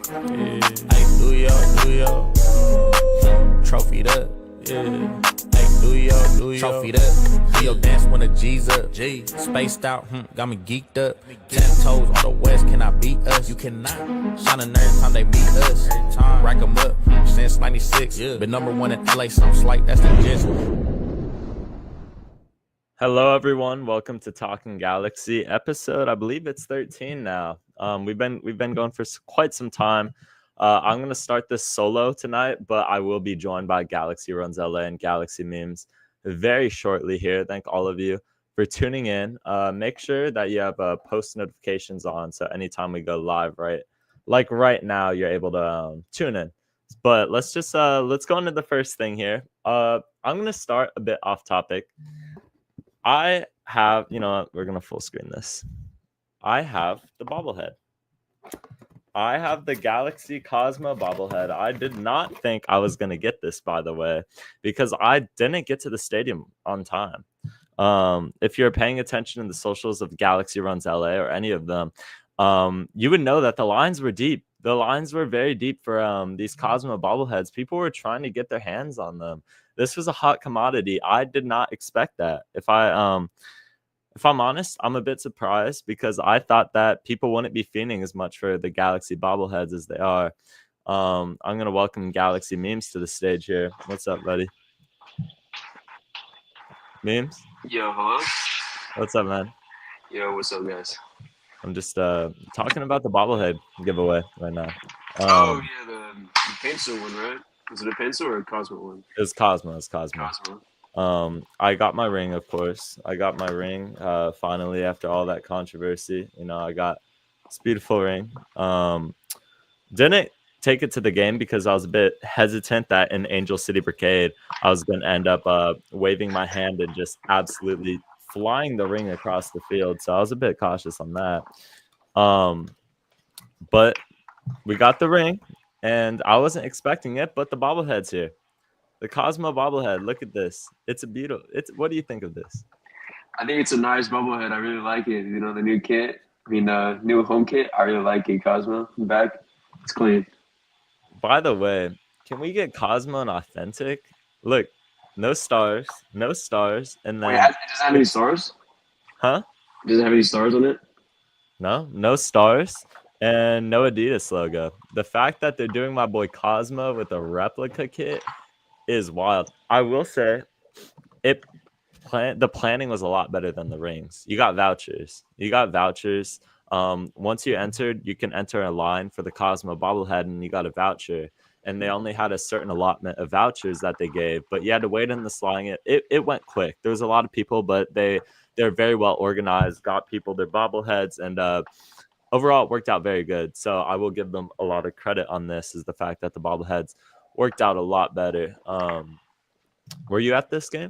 Yeah. Hey, do yo. Trophied up. Yeah. Hey, do yo. Trophied up. Do yo dance when the G's up. G. Spaced out. Got me geeked up. 10 toes on the west. Can I beat us? You cannot. Shining every time they meet us. Rack 'em up. Since 96. Been number one in LA. Something slight. That's the gist. Hello, everyone. Welcome to Talkin Galaxy episode. I believe it's 13 now. We've been going for quite some time. I'm gonna start this solo tonight, but I will be joined by Galaxy Runs LA and Galaxy Memes very shortly here. Thank all of you for tuning in. Make sure that you have post notifications on, so anytime we go live, right now, you're able to tune in. But let's go into the first thing here. I'm gonna start a bit off topic. I have, we're going to full screen this. I have the bobblehead. I have the Galaxy Cosmo bobblehead. I did not think I was going to get this, by the way, because I didn't get to the stadium on time. If you're paying attention in the socials of Galaxy Runs LA or any of them, you would know that the lines were deep. The lines were very deep for these Cosmo bobbleheads. People were trying to get their hands on them. This was a hot commodity. I did not expect that. If I'm honest, I'm a bit surprised because I thought that people wouldn't be fiending as much for the Galaxy bobbleheads as they are. I'm gonna welcome Galaxy Memes to the stage here. What's up, buddy? Memes? Yo, hello? What's up, man? Yo, what's up, guys? I'm just talking about the bobblehead giveaway right now. The pencil one, right? Was it a pencil or a Cosmo one? It was Cosmo. I got my ring, of course. I got my ring finally after all that controversy. I got this beautiful ring. Didn't take it to the game because I was a bit hesitant that in Angel City Brigade I was going to end up waving my hand and just absolutely flying the ring across the field. So I was a bit cautious on that. But we got the ring. And I wasn't expecting it, but the bobblehead's here. The Cosmo bobblehead. Look at this. It's a beautiful. What do you think of this? I think it's a nice bobblehead. I really like it. The new kit. New home kit. I really like it. Cosmo in the back. It's clean. By the way, can we get Cosmo and authentic? Look, no stars, and then. Wait, does it have any stars? Huh? Does it have any stars on it? No stars. And no Adidas logo. The fact that they're doing my boy Cosmo with a replica kit is wild. I will say, the planning was a lot better than the rings. You got vouchers. Once you entered, you can enter a line for the Cosmo bobblehead, and you got a voucher. And they only had a certain allotment of vouchers that they gave, but you had to wait in the line. It went quick. There was a lot of people, but they're very well organized. Got people their bobbleheads, and overall, it worked out very good. So I will give them a lot of credit on this, is the fact that the bobbleheads worked out a lot better. Were you at this game?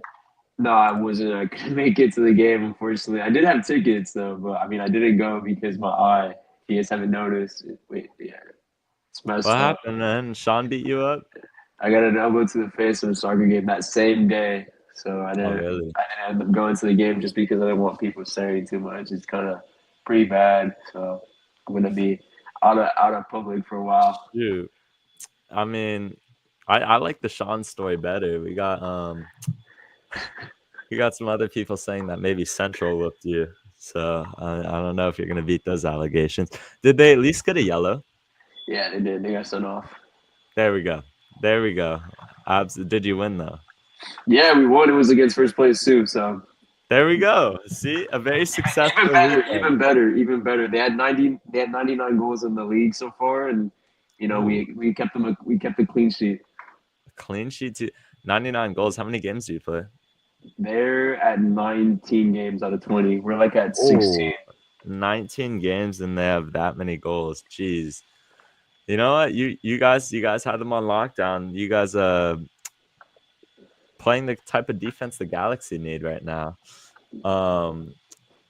No, I wasn't. I couldn't make it to the game, unfortunately. I did have tickets, though, but I didn't go because my eye, if you guys haven't noticed, it's messed What up. happened, man? Sean beat you up? I got an elbow to the face in a soccer game that same day. So I didn't end up going to the game just because I didn't want people staring too much. It's kind of pretty bad, so I'm gonna be out of public for a while. Dude, I like the Sean story better. We got some other people saying that maybe Central whooped you. So I don't know if you're gonna beat those allegations. Did they at least get a yellow? Yeah, they did. They got sent off. There we go. Did you win though? Yeah, we won. It was against first place too. So. There we go. See, a very successful. Even better. They had 99 goals in the league so far, and we kept a clean sheet. A clean sheet too. 99 goals. How many games do you play? They're at 19 games out of 20. We're like at 16. 19 games and they have that many goals. Jeez. You know what? You guys had them on lockdown. You guys playing the type of defense the Galaxy need right now.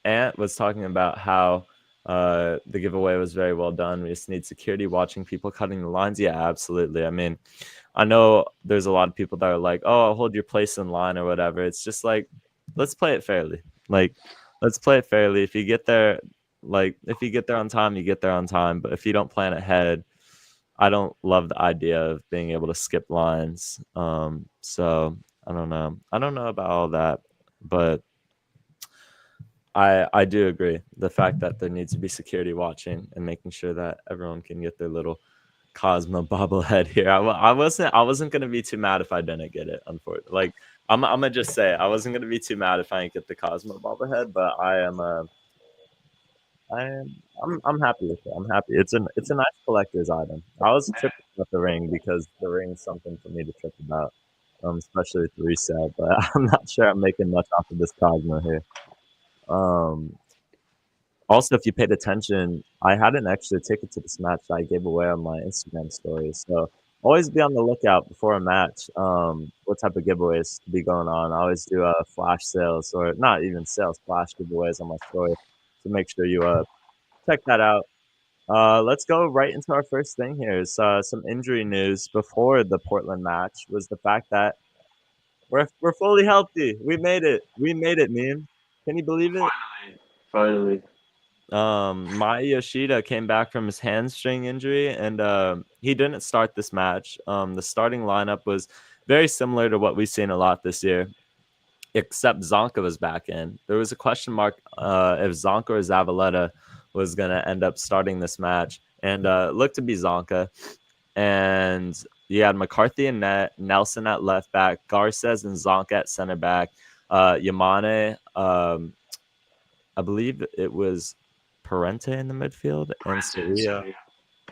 Ant was talking about how the giveaway was very well done. We just need security watching people cutting the lines. Yeah, absolutely. I know there's a lot of people that are like, oh, I'll hold your place in line or whatever. It's just like, let's play it fairly. If you get there on time, you get there on time. But if you don't plan ahead, I don't love the idea of being able to skip lines. So I don't know. I don't know about all that, but I do agree. The fact that there needs to be security watching and making sure that everyone can get their little Cosmo bobblehead here. I wasn't gonna be too mad if I didn't get it. Unfortunately, like I'm gonna just say I wasn't gonna be too mad if I didn't get the Cosmo bobblehead, but I'm happy with it. I'm happy. It's a nice collector's item. I was tripping about the ring because the ring's something for me to trip about, especially with the resale. But I'm not sure I'm making much off of this Cosmo here. Also, if you paid attention, I had an extra ticket to this match that I gave away on my Instagram story. So always be on the lookout before a match. What type of giveaways to be going on? I always do flash sales, or not even sales, flash giveaways on my story. So make sure you check that out. Let's go right into our first thing here. Is some injury news before the Portland match was the fact that we're fully healthy. We made it. We made it, man. Can you believe it? Finally. Maya Yoshida came back from his hamstring injury, and he didn't start this match. The starting lineup was very similar to what we've seen a lot this year, except Zonka was back in. There was a question mark if Zonka or Zavaleta was going to end up starting this match, and it looked to be Zonka. And you had McCarthy and net, Nelson at left back, Garces and Zonka at center back, Yamane, I believe it was Parente in the midfield, and Sevilla,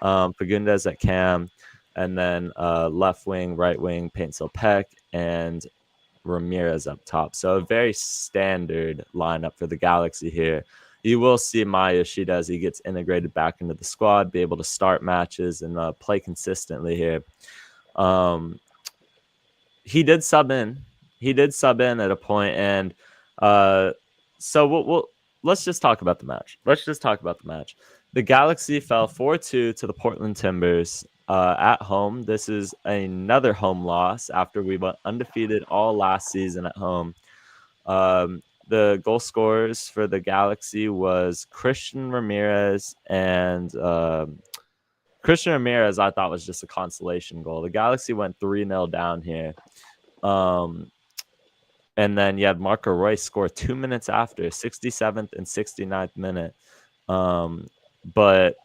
Fagundes at cam, and then left wing, right wing, Paintsel Peck, and Ramirez up top. So a very standard lineup for the Galaxy here. You will see Maya Yoshida as he gets integrated back into the squad, be able to start matches and play consistently here. He did sub in. He did sub in at a point, and so let's just talk about the match. The Galaxy fell 4-2 to the Portland Timbers at home. This is another home loss after we went undefeated all last season at home. The goal scorers for the Galaxy was Christian Ramirez, and Christian Ramirez I thought was just a consolation goal. The Galaxy went 3-0 down here. And then you had Marco Royce score 2 minutes after, 67th and 69th minute. But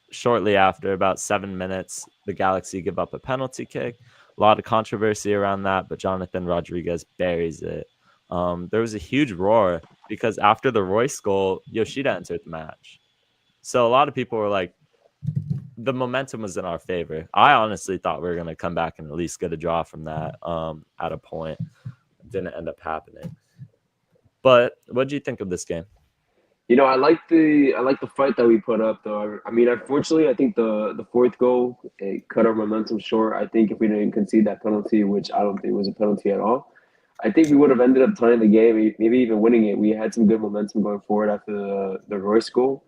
shortly after, about 7 minutes, the Galaxy give up a penalty kick. A lot of controversy around that, but Jonathan Rodriguez buries it. There was a huge roar because after the Royce goal, Yoshida entered the match. So a lot of people were like, the momentum was in our favor. I honestly thought we were going to come back and at least get a draw from that at a point. Didn't end up happening. But what do you think of this game? I like the fight that we put up though. I mean, unfortunately, I think the fourth goal it cut our momentum short. I think if we didn't concede that penalty, which I don't think was a penalty at all, I think we would have ended up tying the game, maybe even winning it. We had some good momentum going forward after the Royce goal,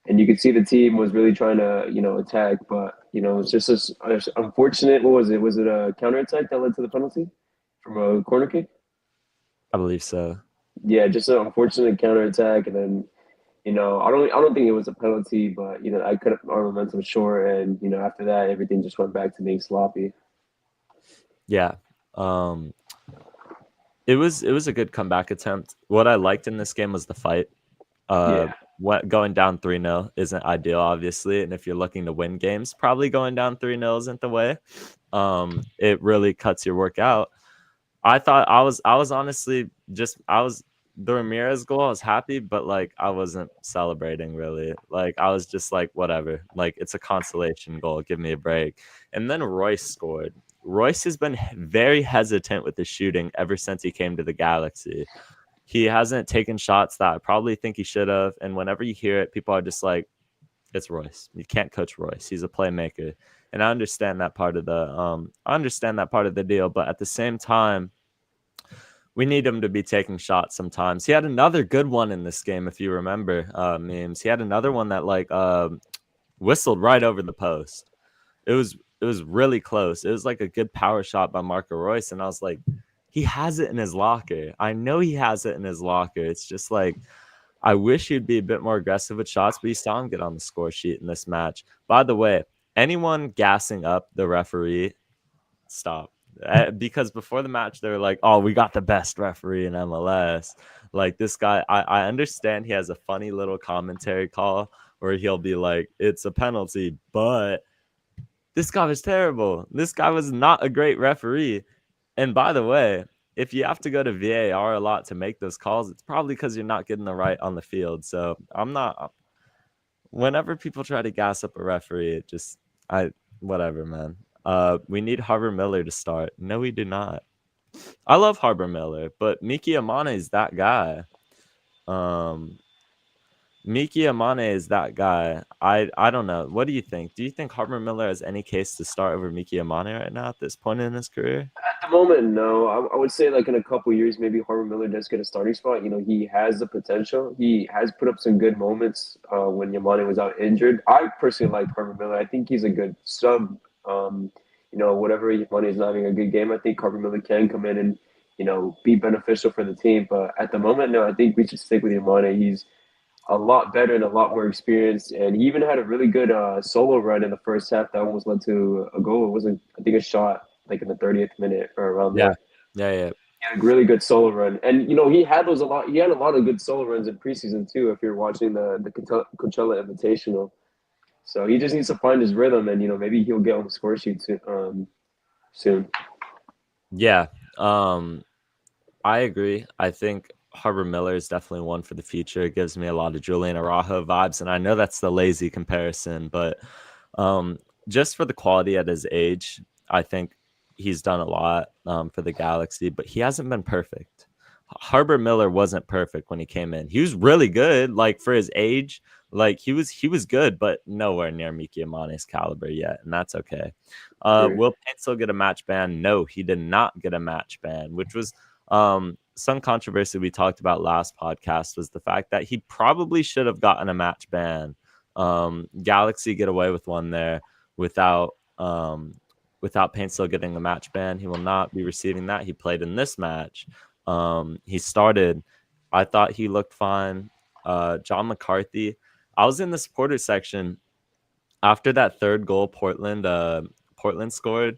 and you could see the team was really trying to attack, but it's just unfortunate. What was it? Was it a counterattack that led to the penalty from a corner kick? I believe so. Yeah, just an unfortunate counterattack, and then I don't think it was a penalty, but I cut our momentum short, and after that, everything just went back to being sloppy. Yeah, it was a good comeback attempt. What I liked in this game was the fight. Going down 3-0 isn't ideal, obviously, and if you're looking to win games, probably going down 3-0 isn't the way. It really cuts your work out. I thought I was honestly the Ramirez goal. I was happy, but like I wasn't celebrating really. Like I was just like whatever. Like it's a consolation goal. Give me a break. And then Royce scored. Royce has been very hesitant with his shooting ever since he came to the Galaxy. He hasn't taken shots that I probably think he should have. And whenever you hear it, people are just like, "It's Royce. You can't coach Royce. He's a playmaker." And I understand that part of the deal. But at the same time, we need him to be taking shots sometimes. He had another good one in this game, if you remember, memes. He had another one that whistled right over the post. It was really close. It was like a good power shot by Marco Royce, and I was like, he has it in his locker. I know he has it in his locker. It's just like I wish he'd be a bit more aggressive with shots, but you saw him get on the score sheet in this match. By the way, anyone gassing up the referee, stop. Because before the match, they were like, oh, we got the best referee in MLS. Like this guy, I understand he has a funny little commentary call where he'll be like, it's a penalty, but this guy was terrible. This guy was not a great referee. And by the way, if you have to go to VAR a lot to make those calls, it's probably because you're not getting the right on the field. So I'm not. Whenever people try to gas up a referee, it just whatever, man. We need Harbor Miller to start. No, we do not. I love Harbor Miller, but Miki Amane is that guy. Miki Amane is that guy. I don't know. What do you think? Do you think Harbor Miller has any case to start over Miki Amane right now at this point in his career? At the moment, no. I would say like in a couple years, maybe Harbor Miller does get a starting spot. You know, he has the potential. He has put up some good moments when Yamane was out injured. I personally like Harbor Miller. I think he's a good sub. You know, whatever Yamane is not having a good game, I think Harbor Miller can come in and, you know, be beneficial for the team. But at the moment, no, I think we should stick with Yamane. He's a lot better and a lot more experienced. And he even had a really good solo run in the first half that almost led to a goal. It wasn't, I think, a shot like in the 30th minute or around there. Yeah. He had a really good solo run. And, you know, he had those a lot. He had a lot of good solo runs in preseason, too, if you're watching the Coachella Invitational. So he just needs to find his rhythm and, you know, maybe he'll get on the score sheet soon. Yeah. I agree. I think Harbor Miller is definitely one for the future. It gives me a lot of Julian Araujo vibes, and I know that's the lazy comparison, but just for the quality at his age, I think he's done a lot for the Galaxy, but he hasn't been perfect. Harbor Miller wasn't perfect when he came in. He was really good, like for his age. Like he was good, but nowhere near Miki Amane's caliber yet, and that's okay. Sure. Will Paintsil get a match ban? No, he did not get a match ban, which was some controversy we talked about last podcast was the fact that he probably should have gotten a match ban. Galaxy get away with one there without Paintsil getting a match ban. He will not be receiving that. He played in this match. He started. I thought he looked fine. John McCarthy. I was in the supporter section after that third goal Portland scored.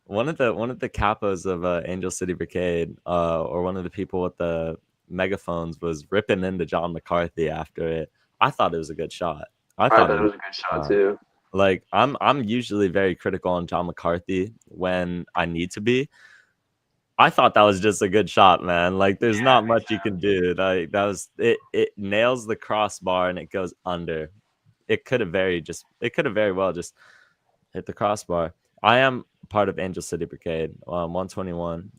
One of the capos of Angel City Brigade, or one of the people with the megaphones, was ripping into John McCarthy after it. I thought it was a good shot. I thought it was a good shot too. Like I'm usually very critical on John McCarthy when I need to be. I thought that was just a good shot, man. Like there's not much you can do. Like that was it. It nails the crossbar and it goes under. It could have very well just hit the crossbar. I am part of Angel City Brigade, 121.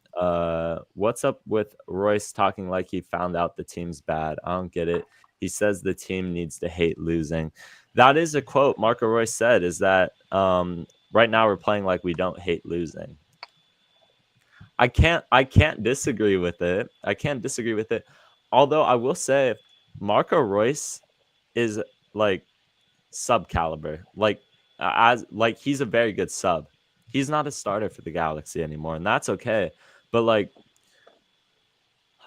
What's up with Royce talking like he found out the team's bad? I don't get it. He says the team needs to hate losing. That is a quote Marco Royce said, is that right now we're playing like we don't hate losing. I can't disagree with it. Although I will say Marco Royce is like sub caliber. Like he's a very good sub. He's not a starter for the Galaxy anymore, and that's okay. But like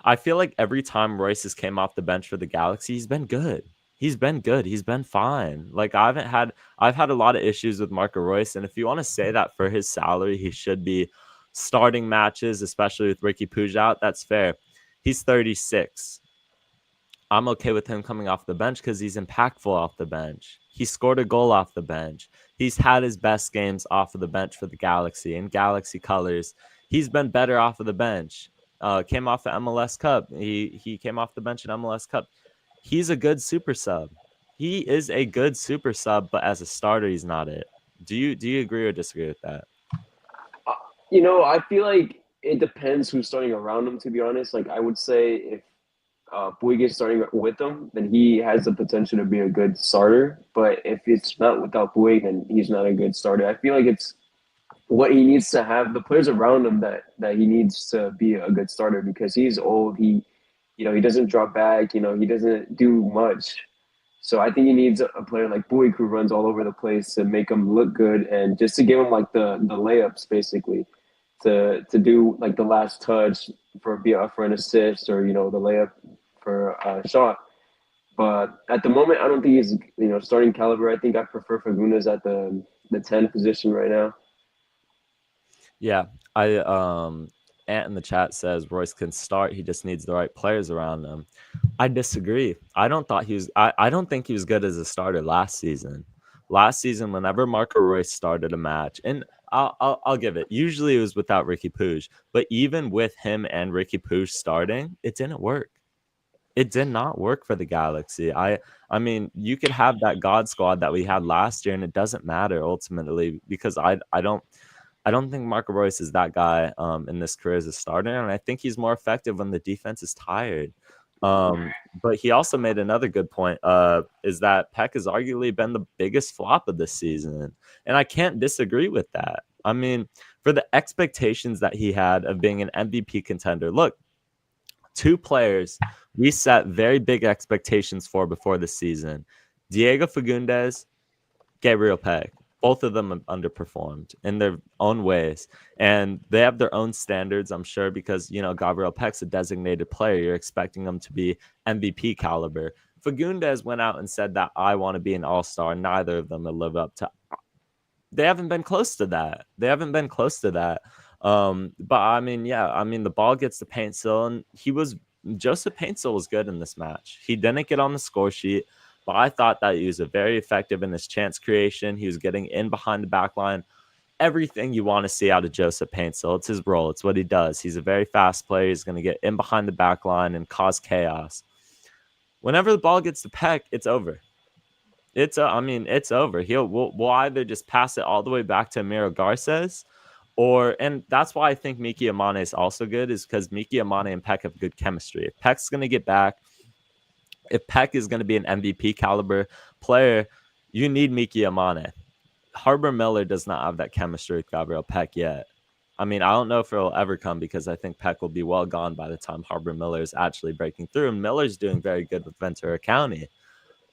I feel like every time Royce has came off the bench for the Galaxy, he's been good. He's been fine. Like I've had a lot of issues with Marco Royce, and if you want to say that for his salary, he should be starting matches, especially with Ricky Puig out, that's fair. He's 36. I'm okay with him coming off the bench because he's impactful off the bench. He scored a goal off the bench. He's had his best games off of the bench for the Galaxy in Galaxy colors. He's been better off of the bench. Came off the MLS Cup. He came off the bench in MLS Cup. He's a good super sub. He is a good super sub, but as a starter, he's not it. Do you agree or disagree with that? You know, I feel like it depends who's starting around him, to be honest. Like, I would say if Puig is starting with him, then he has the potential to be a good starter. But if it's not without Puig, then he's not a good starter. I feel like it's what he needs to have, the players around him that he needs to be a good starter because he's old. He doesn't drop back. He doesn't do much. So I think he needs a player like Puig who runs all over the place to make him look good and just to give him like the layups basically. To do like the last touch for an assist or the layup for a shot, but at the moment I don't think he's starting caliber. I think I prefer Fagundes at the the 10 position right now. Yeah, Ant in the chat says Royce can start. He just needs the right players around him. I disagree. I don't think he was good as a starter last season. Last season, whenever Marco Royce started a match, and I'll give it. Usually it was without Ricky Puig, but even with him and Ricky Puig starting, it didn't work. It did not work for the Galaxy. I mean, you could have that God squad that we had last year, and it doesn't matter ultimately because I don't think Marco Royce is that guy in this career as a starter, and I think he's more effective when the defense is tired. But he also made another good point, is that Peck has arguably been the biggest flop of this season, and I can't disagree with that. I mean, for the expectations that he had of being an MVP contender, look, two players we set very big expectations for before the season: Diego Fagundes, Gabriel Peck. Both of them have underperformed in their own ways, and they have their own standards, I'm sure, because Gabriel Peck's a designated player. You're expecting them to be MVP caliber. Fagundes went out and said that I want to be an all-star. Neither of them have lived up to. They haven't been close to that. But I mean, the ball gets to Paintsil, and Joseph Paintsil was good in this match. He didn't get on the score sheet, but I thought that he was very effective in his chance creation. He was getting in behind the back line. Everything you want to see out of Joseph Paintsil. It's his role. It's what he does. He's a very fast player. He's going to get in behind the back line and cause chaos. Whenever the ball gets to Peck, it's over. It's over. We'll either just pass it all the way back to Amiro Garces, and that's why I think Miki Amane is also good, is because Miki Amane and Peck have good chemistry. If Peck's going to get back, if Peck is going to be an MVP caliber player, you need Miki Amane. Harbor Miller does not have that chemistry with Gabriel Peck yet. I mean, I don't know if it'll ever come, because I think Peck will be well gone by the time Harbor Miller is actually breaking through. And Miller's doing very good with Ventura County.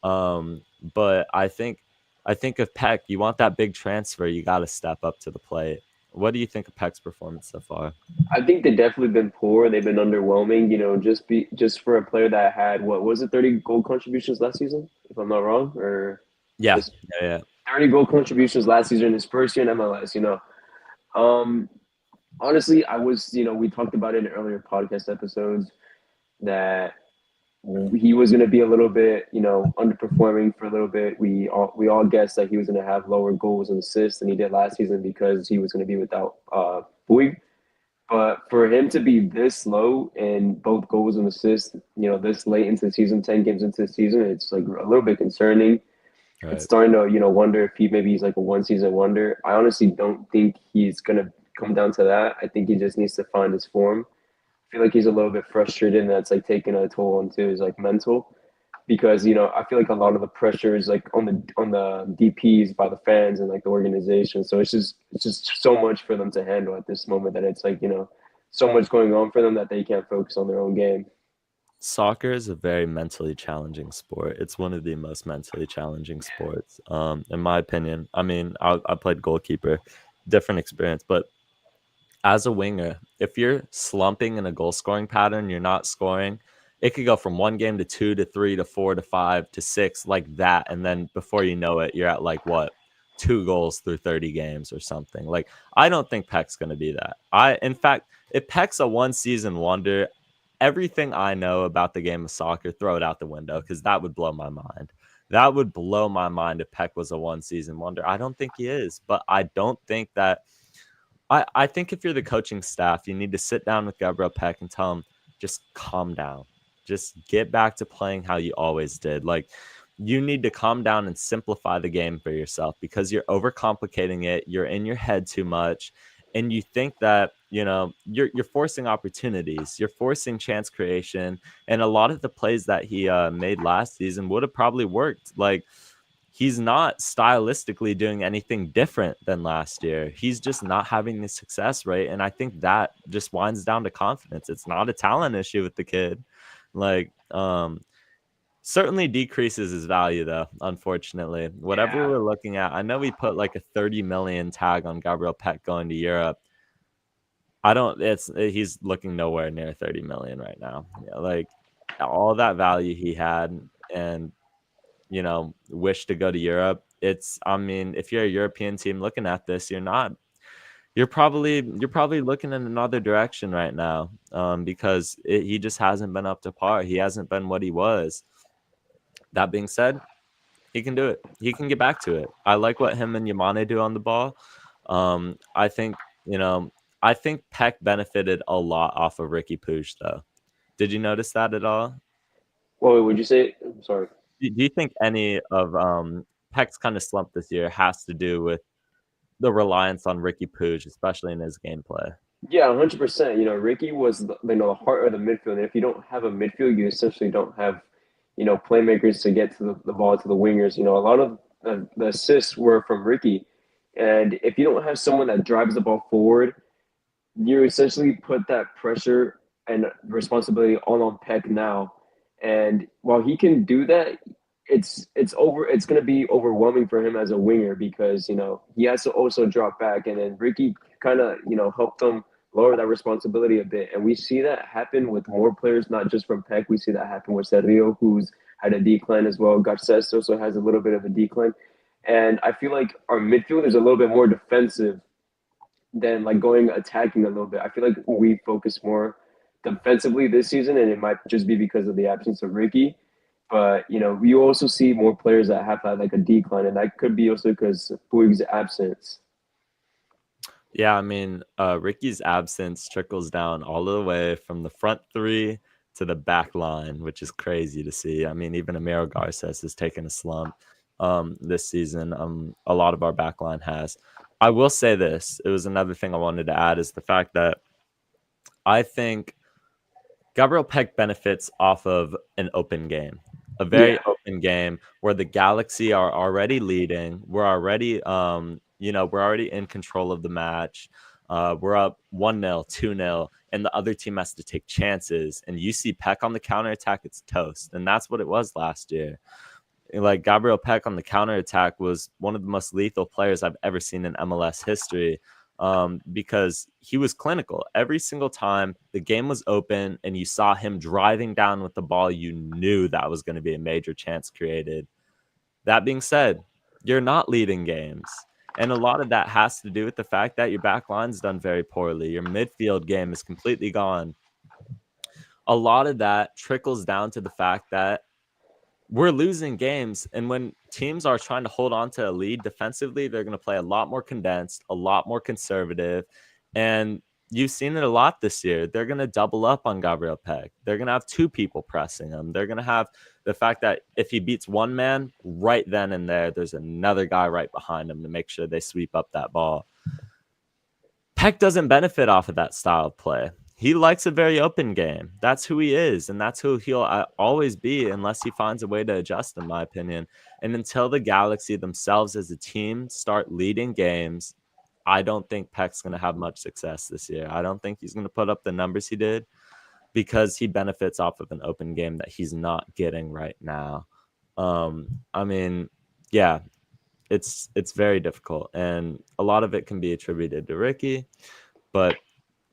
But I think if Peck, you want that big transfer, you got to step up to the plate. What do you think of Peck's performance so far? I think they've definitely been poor. They've been underwhelming. Just for a player that had, what was it, 30 goal contributions last season, if I'm not wrong, or yeah, 30 goal contributions last season, his first year in MLS. Honestly, we talked about it in earlier podcast episodes that he was going to be a little bit, underperforming for a little bit. We all guessed that he was going to have lower goals and assists than he did last season because he was going to be without Puig. But for him to be this low in both goals and assists, this late into the season, 10 games into the season, it's like a little bit concerning. Right. It's starting to, wonder if he's like a one-season wonder. I honestly don't think he's going to come down to that. I think he just needs to find his form. I feel like he's a little bit frustrated, and that's like taking a toll onto his like mental, because I feel like a lot of the pressure is like on the DPs by the fans and like the organization. So it's just so much for them to handle at this moment that it's like so much going on for them that they can't focus on their own game. Soccer is a very mentally challenging sport. It's one of the most mentally challenging sports, in my opinion. I mean, I played goalkeeper, different experience, but as a winger, if you're slumping in a goal scoring pattern, you're not scoring, it could go from 1 game to 2 to 3 to 4 to 5 to 6, like that. And then before you know it, you're at like 2 goals through 30 games or something. Like, I don't think Peck's going to be that. In fact, if Peck's a one season wonder, everything I know about the game of soccer, throw it out the window, because that would blow my mind. That would blow my mind if Peck was a one season wonder. I don't think he is, but I don't think that. I think if you're the coaching staff, you need to sit down with Gabriel Peck and tell him, just calm down. Just get back to playing how you always did. Like, you need to calm down and simplify the game for yourself, because you're overcomplicating it. You're in your head too much. And you think that, you're forcing opportunities. You're forcing chance creation. And a lot of the plays that he made last season would have probably worked. Like, he's not stylistically doing anything different than last year. He's just not having the success rate. And I think that just winds down to confidence. It's not a talent issue with the kid. Like, certainly decreases his value, though, unfortunately. Whatever we're looking at, I know we put like a 30 million tag on Gabriel Peck going to Europe. He's looking nowhere near 30 million right now. Like, all that value he had and, wish to go to Europe, I mean, if you're a European team looking at this, you're probably looking in another direction right now, because he just hasn't been up to par. He hasn't been what he was. That being said, he can do it. He can get back to it. I like what him and Yamane do on the ball. I think, I think Peck benefited a lot off of Ricky Puig, though. Did you notice that at all? Well, would you say? I'm sorry. Do you think any of Peck's kind of slump this year has to do with the reliance on Ricky Puig, especially in his gameplay? Yeah, 100%. Ricky was the heart of the midfield. And if you don't have a midfield, you essentially don't have, playmakers to get to the ball to the wingers. A lot of the assists were from Ricky. And if you don't have someone that drives the ball forward, you essentially put that pressure and responsibility all on Peck now. And while he can do that, it's going to be overwhelming for him as a winger because he has to also drop back, and then Ricky kind of helped them lower that responsibility a bit, and we see that happen with more players, not just from Peck. We see that happen with Sergio, who's had a decline as well. Garces also has a little bit of a decline, and I feel like our midfield is a little bit more defensive than like going attacking a little bit. I feel like we focus more defensively this season, and it might just be because of the absence of Ricky. But we also see more players that have had like a decline, and that could be also because of Puig's absence. Yeah, I mean, Ricky's absence trickles down all the way from the front three to the back line, which is crazy to see. I mean, even Amiro Garces has taken a slump this season. A lot of our back line has. I will say this. It was another thing I wanted to add is the fact that I think Gabriel Peck benefits off of an open game, a very open game where the Galaxy are already leading. We're already, we're already in control of the match. We're up 1-0, 2-0, and the other team has to take chances. And you see Peck on the counterattack, it's toast. And that's what it was last year. Like Gabriel Peck on the counterattack was one of the most lethal players I've ever seen in MLS history. Because he was clinical every single time the game was open and you saw him driving down with the ball. You knew that was going to be a major chance created. That being said, you're not leading games. And a lot of that has to do with the fact that your back line's done very poorly. Your midfield game is completely gone. A lot of that trickles down to the fact that we're losing games, and when teams are trying to hold on to a lead defensively, they're going to play a lot more condensed, a lot more conservative, and you've seen it a lot this year. They're going to double up on Gabriel Peck. They're going to have two people pressing him. They're going to have the fact that if he beats one man, right then and there's another guy right behind him to make sure they sweep up that ball. Peck doesn't benefit off of that style of play. He likes a very open game. That's who he is, and that's who he'll always be unless he finds a way to adjust, in my opinion. And until the Galaxy themselves as a team start leading games, I don't think Peck's going to have much success this year. I don't think he's going to put up the numbers he did because he benefits off of an open game that he's not getting right now. I mean, yeah, it's very difficult, and a lot of it can be attributed to Ricky, but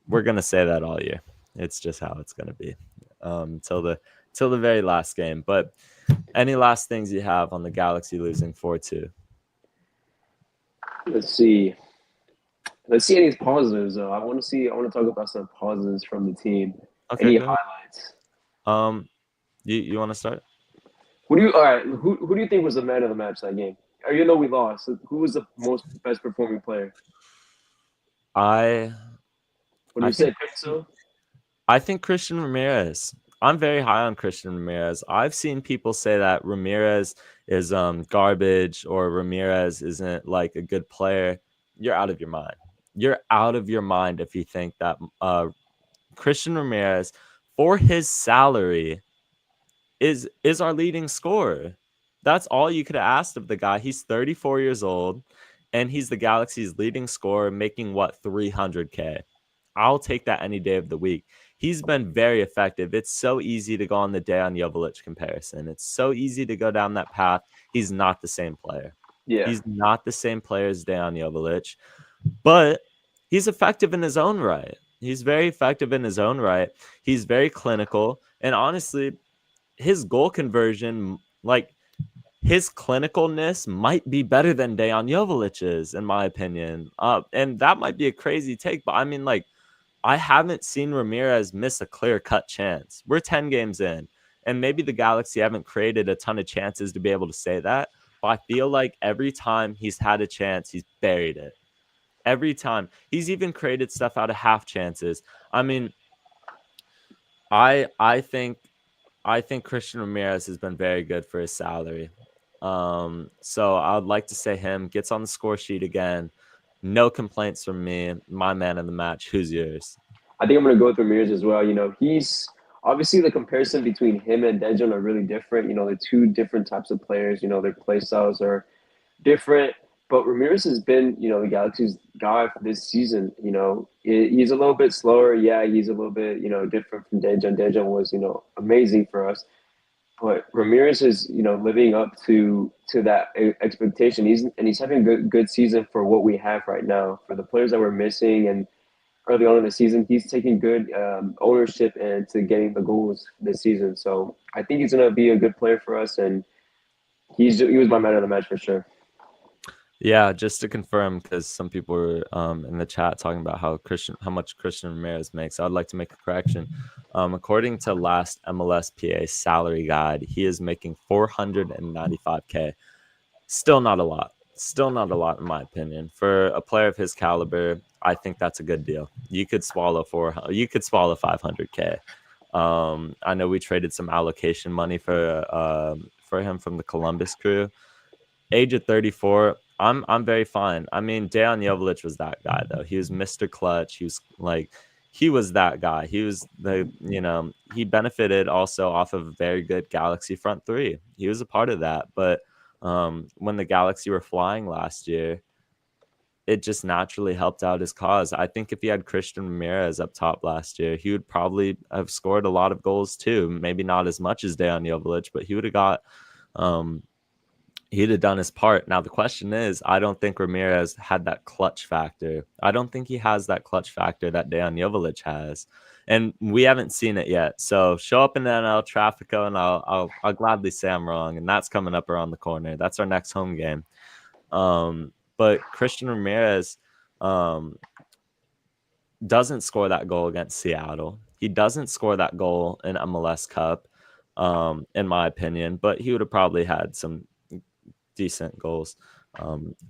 we're gonna say that all year. It's just how it's gonna be till the very last game. But any last things you have on the Galaxy losing 4-2? Let's see any positives though. I want to talk about some positives from the team. Okay, any highlights? You want to start? Who do you think was the man of the match that game? Or even though we lost, who was the best performing player? What do you say, Pixel? I think Christian Ramirez. I'm very high on Christian Ramirez. I've seen people say that Ramirez is garbage or Ramirez isn't like a good player. You're out of your mind. You're out of your mind if you think that Christian Ramirez, for his salary, is our leading scorer. That's all you could have asked of the guy. He's 34 years old, and he's the Galaxy's leading scorer, making what, $300K. I'll take that any day of the week. He's been very effective. It's so easy to go on the Dejan Joveljic comparison. It's so easy to go down that path. He's not the same player. Yeah. He's not the same player as Dejan Joveljic, but he's effective in his own right. He's very effective in his own right. He's very clinical. And honestly, his goal conversion, like, his clinicalness might be better than Dejan Jovelic's, in my opinion. And that might be a crazy take, but I mean, like, I haven't seen Ramirez miss a clear-cut chance. We're 10 games in, and maybe the Galaxy haven't created a ton of chances to be able to say that, but I feel like every time he's had a chance, he's buried it. Every time. He's even created stuff out of half chances. I mean, I think Christian Ramirez has been very good for his salary. So I would like to say him gets on the score sheet again. No complaints from me. My man of the match. Who's yours? I think I'm going to go with Ramirez as well. He's obviously the comparison between him and Dejan are really different. They're two different types of players. Their play styles are different. But Ramirez has been, the Galaxy's guy for this season. He's a little bit slower. Yeah, he's a little bit, different from Dejan. Dejan was, amazing for us. But Ramirez is, living up to that expectation. He's having a good season for what we have right now. For the players that we're missing and early on in the season, he's taking good ownership into getting the goals this season. So I think he's going to be a good player for us, and he was my man of the match for sure. Yeah, just to confirm, because some people were in the chat talking about how much Christian Ramirez makes. I'd like to make a correction. According to last MLSPA salary guide, he is making $495K. Still not a lot. Still not a lot, in my opinion. For a player of his caliber, I think that's a good deal. You could swallow 500K. I know we traded some allocation money for him from the Columbus Crew. Age of 34, I'm very fine. I mean, Dejan Joveljic was that guy, though. He was Mr. Clutch. He was that guy. He was he benefited also off of a very good Galaxy front three. He was a part of that. But when the Galaxy were flying last year, it just naturally helped out his cause. I think if he had Christian Ramirez up top last year, he would probably have scored a lot of goals too. Maybe not as much as Dejan Joveljic, but he would have got he'd have done his part. Now, the question is, I don't think Ramirez had that clutch factor. I don't think he has that clutch factor that Dejan Joveljic has. And we haven't seen it yet. So show up in the NL Trafico, and I'll gladly say I'm wrong. And that's coming up around the corner. That's our next home game. But Christian Ramirez doesn't score that goal against Seattle. He doesn't score that goal in MLS Cup, in my opinion. But he would have probably had some decent goals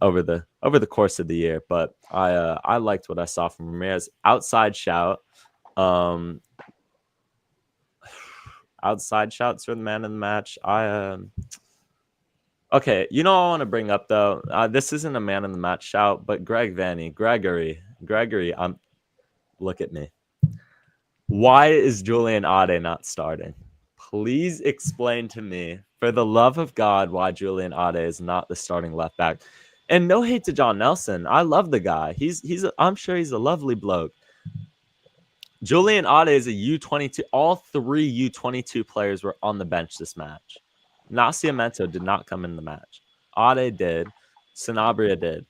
over the course of the year. But I liked what I saw from Ramirez. Outside shouts for the man of the match. Okay, I want to bring up though. This isn't a man of the match shout, but Gregory. Look at me. Why is Julian Ade not starting? Please explain to me, for the love of God, why Julian Ade is not the starting left back. And no hate to John Nelson. I love the guy. I'm sure he's a lovely bloke. Julian Ade is a U22. All three U22 players were on the bench this match. Nascimento did not come in the match. Ade did. Sanabria did.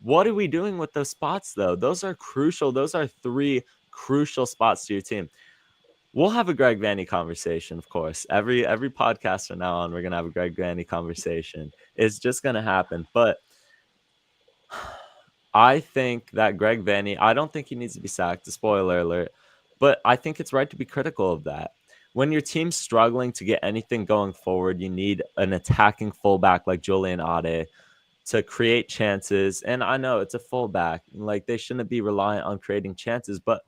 What are we doing with those spots, though? Those are crucial. Those are three crucial spots to your team. We'll have a Greg Vanney conversation, of course. Every podcast from now on, we're going to have a Greg Vanney conversation. It's just going to happen. But I think that Greg Vanney, I don't think he needs to be sacked, a spoiler alert, but I think it's right to be critical of that. When your team's struggling to get anything going forward, you need an attacking fullback like Julian Ade to create chances. And I know it's a fullback. Like, they shouldn't be reliant on creating chances, but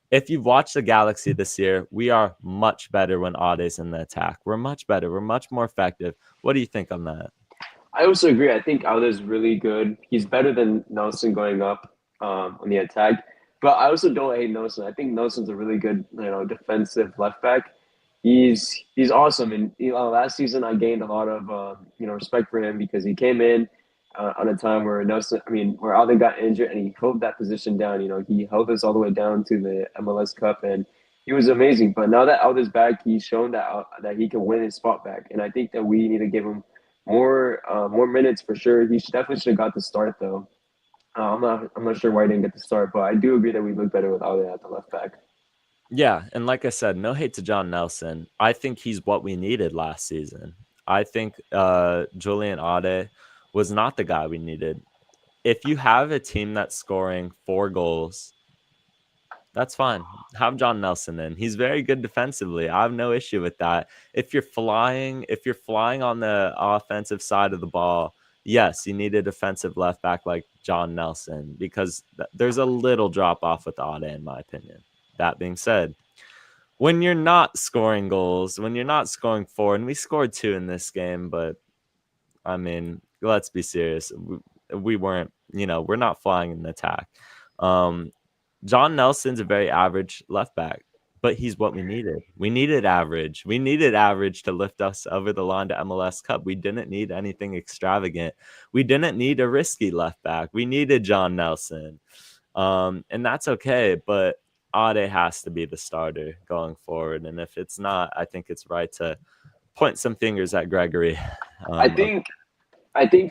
if you've watched the Galaxy this year, we are much better when Ade's in the attack. We're much better. We're much more effective. What do you think on that? I also agree. I think Ade's really good. He's better than Nelson going up on the attack. But I also don't hate Nelson. I think Nelson's a really good, defensive left back. He's awesome. And last season I gained a lot of respect for him because he came in on a time where where Ade got injured and he held that position down. He held us all the way down to the MLS Cup and he was amazing. But now that Ade's back, he's shown that he can win his spot back. And I think that we need to give him more minutes for sure. He definitely should have got the start though. I'm not sure why he didn't get the start, but I do agree that we look better with Ade at the left back. Yeah, and like I said, no hate to John Nelson. I think he's what we needed last season. I think Julian Ade was not the guy we needed. If you have a team that's scoring 4 goals, that's fine. Have John Nelson in. He's very good defensively. I have no issue with that. If you're flying on the offensive side of the ball, yes, you need a defensive left back like John Nelson, because there's a little drop off with Ade, in my opinion. That being said, when you're not scoring goals, when you're not scoring 4, and we scored 2 in this game, but I mean, let's be serious. We weren't, we're not flying in the attack. John Nelson's a very average left back, but he's what we needed. We needed average. We needed average to lift us over the line to MLS Cup. We didn't need anything extravagant. We didn't need a risky left back. We needed John Nelson. And that's okay, but Ade has to be the starter going forward. And if it's not, I think it's right to point some fingers at Gregory. I think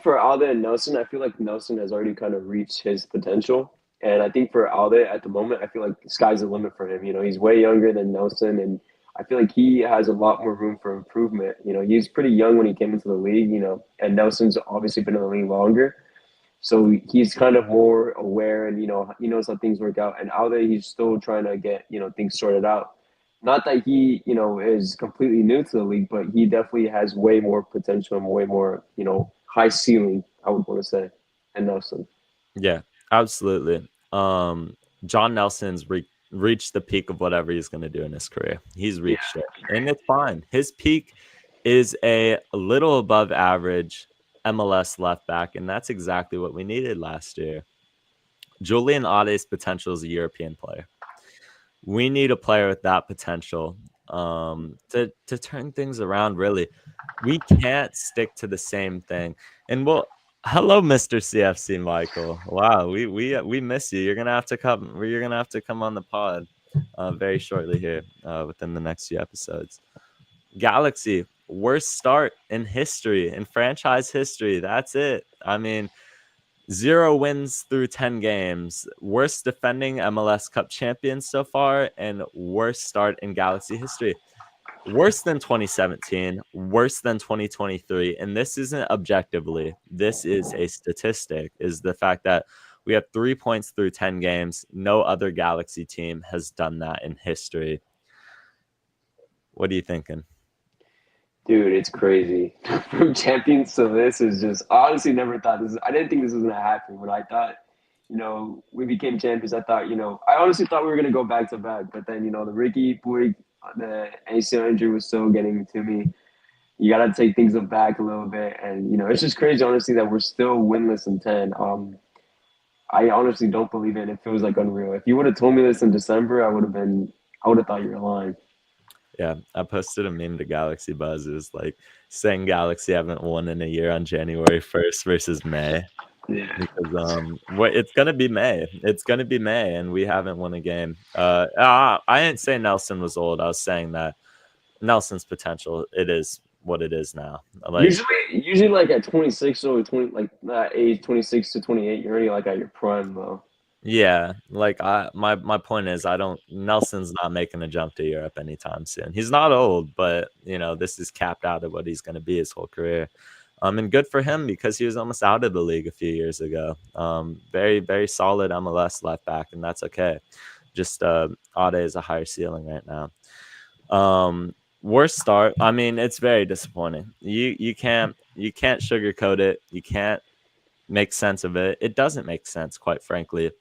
for Ade and Nelson, I feel like Nelson has already kind of reached his potential. And I think for Ade at the moment, I feel like the sky's the limit for him. He's way younger than Nelson, and I feel like he has a lot more room for improvement. He's pretty young when he came into the league, and Nelson's obviously been in the league longer. So he's kind of more aware, and he knows how things work out. And Ade, he's still trying to get things sorted out. Not that he is completely new to the league, but he definitely has way more potential and way more high ceiling, I would want to say, and Nelson. Yeah, absolutely. John Nelson's reached the peak of whatever he's going to do in his career. He's reached it, and it's fine. His peak is a little above average MLS left back, and that's exactly what we needed last year. Julian Ade's potential is a European player. We need a player with that potential to turn things around. Really, we can't stick to the same thing. And hello, Mr. CFC Michael. Wow, we miss you. You're gonna have to come. You're gonna have to come on the pod very shortly here within the next few episodes. Galaxy, worst start in history, in franchise history. That's it. I mean, 0 wins through 10 games. Worst defending MLS Cup champions so far, and worst start in Galaxy history. Worse than 2017, worse than 2023. And this isn't objectively. This is a statistic, is the fact that we have 3 points through 10 games. No other Galaxy team has done that in history. What are you thinking? Dude, it's crazy. From champions to this is just, I honestly never thought I didn't think this was going to happen. When I thought, we became champions, I thought, I honestly thought we were going to go back to back. But then, the Ricky Puig, the ACL injury was still getting to me. You got to take things back a little bit. And, it's just crazy, honestly, that we're still winless in 10. I honestly don't believe it. It feels like unreal. If you would have told me this in December, I would have thought you were lying. Yeah, I posted a meme to Galaxy Buzz. It was like saying Galaxy haven't won in a year on January 1st versus May. Yeah. Because it's gonna be May. It's gonna be May, and we haven't won a game. I didn't say Nelson was old. I was saying that Nelson's potential, it is what it is now. Like, usually like at 26 or 20, like that age 26 to 28, you're already like at your prime though. Yeah, like my point is, Nelson's not making a jump to Europe anytime soon. He's not old, but this is capped out at what he's going to be his whole career. And good for him, because he was almost out of the league a few years ago. Very, very solid MLS left back, and that's okay. Just Ade is a higher ceiling right now. Worst start. I mean, it's very disappointing. You can't sugarcoat it. You can't make sense of it. It doesn't make sense, quite frankly.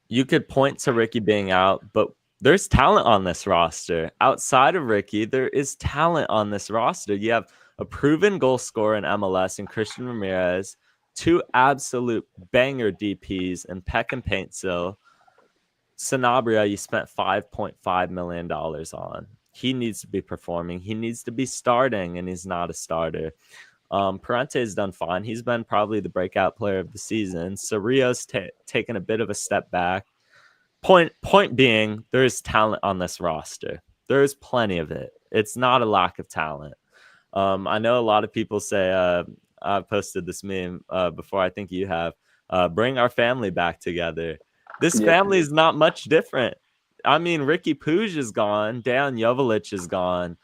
You could point to Ricky being out, but there's talent on this roster. Outside of Ricky, there is talent on this roster. You have a proven goal scorer in MLS and Christian Ramirez, 2 absolute banger DPs in Peck and Paintsil. Sanabria, you spent $5.5 million on. He needs to be performing. He needs to be starting, and he's not a starter. Parente has done fine. He's been probably the breakout player of the season. Cerrillo's taken a bit of a step back. Point being, there is talent on this roster. There is plenty of it. It's not a lack of talent. I know a lot of people say, I've posted this meme before, I think you have, bring our family back together. This family is not much different. I mean, Ricky Puig is gone. Dejan Joveljic is gone.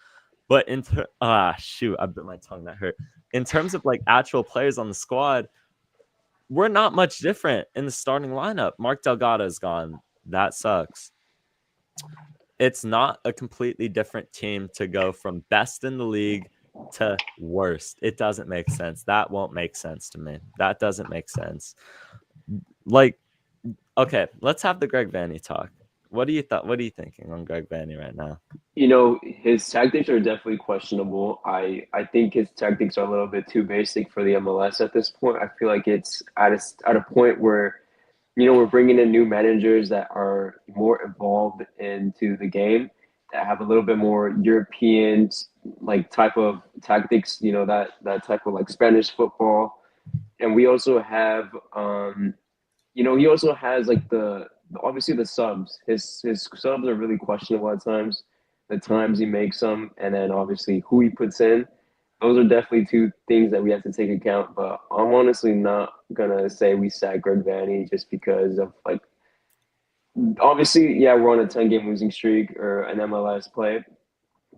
But shoot, I bit my tongue, that hurt. In terms of like actual players on the squad, we're not much different in the starting lineup. Mark Delgado is gone. That sucks. It's not a completely different team to go from best in the league to worst. It doesn't make sense. That won't make sense to me. That doesn't make sense. Like, okay, let's have the Greg Vanney talk. What are you thinking on Greg Vanney right now? You know, his tactics are definitely questionable. I think his tactics are a little bit too basic for the MLS at this point. I feel like it's at a point where, you know, we're bringing in new managers that are more involved into the game, that have a little bit more European like type of tactics. You know, that type of like Spanish football, and we also have you know, he also has like the obviously the subs. His subs are really questionable at times. The times he makes them, and then obviously who he puts in. Those are definitely two things that we have to take account. But I'm honestly not gonna say we sack Greg Vanney just because of like. Obviously, yeah, we're on a 10-game losing streak or an MLS play,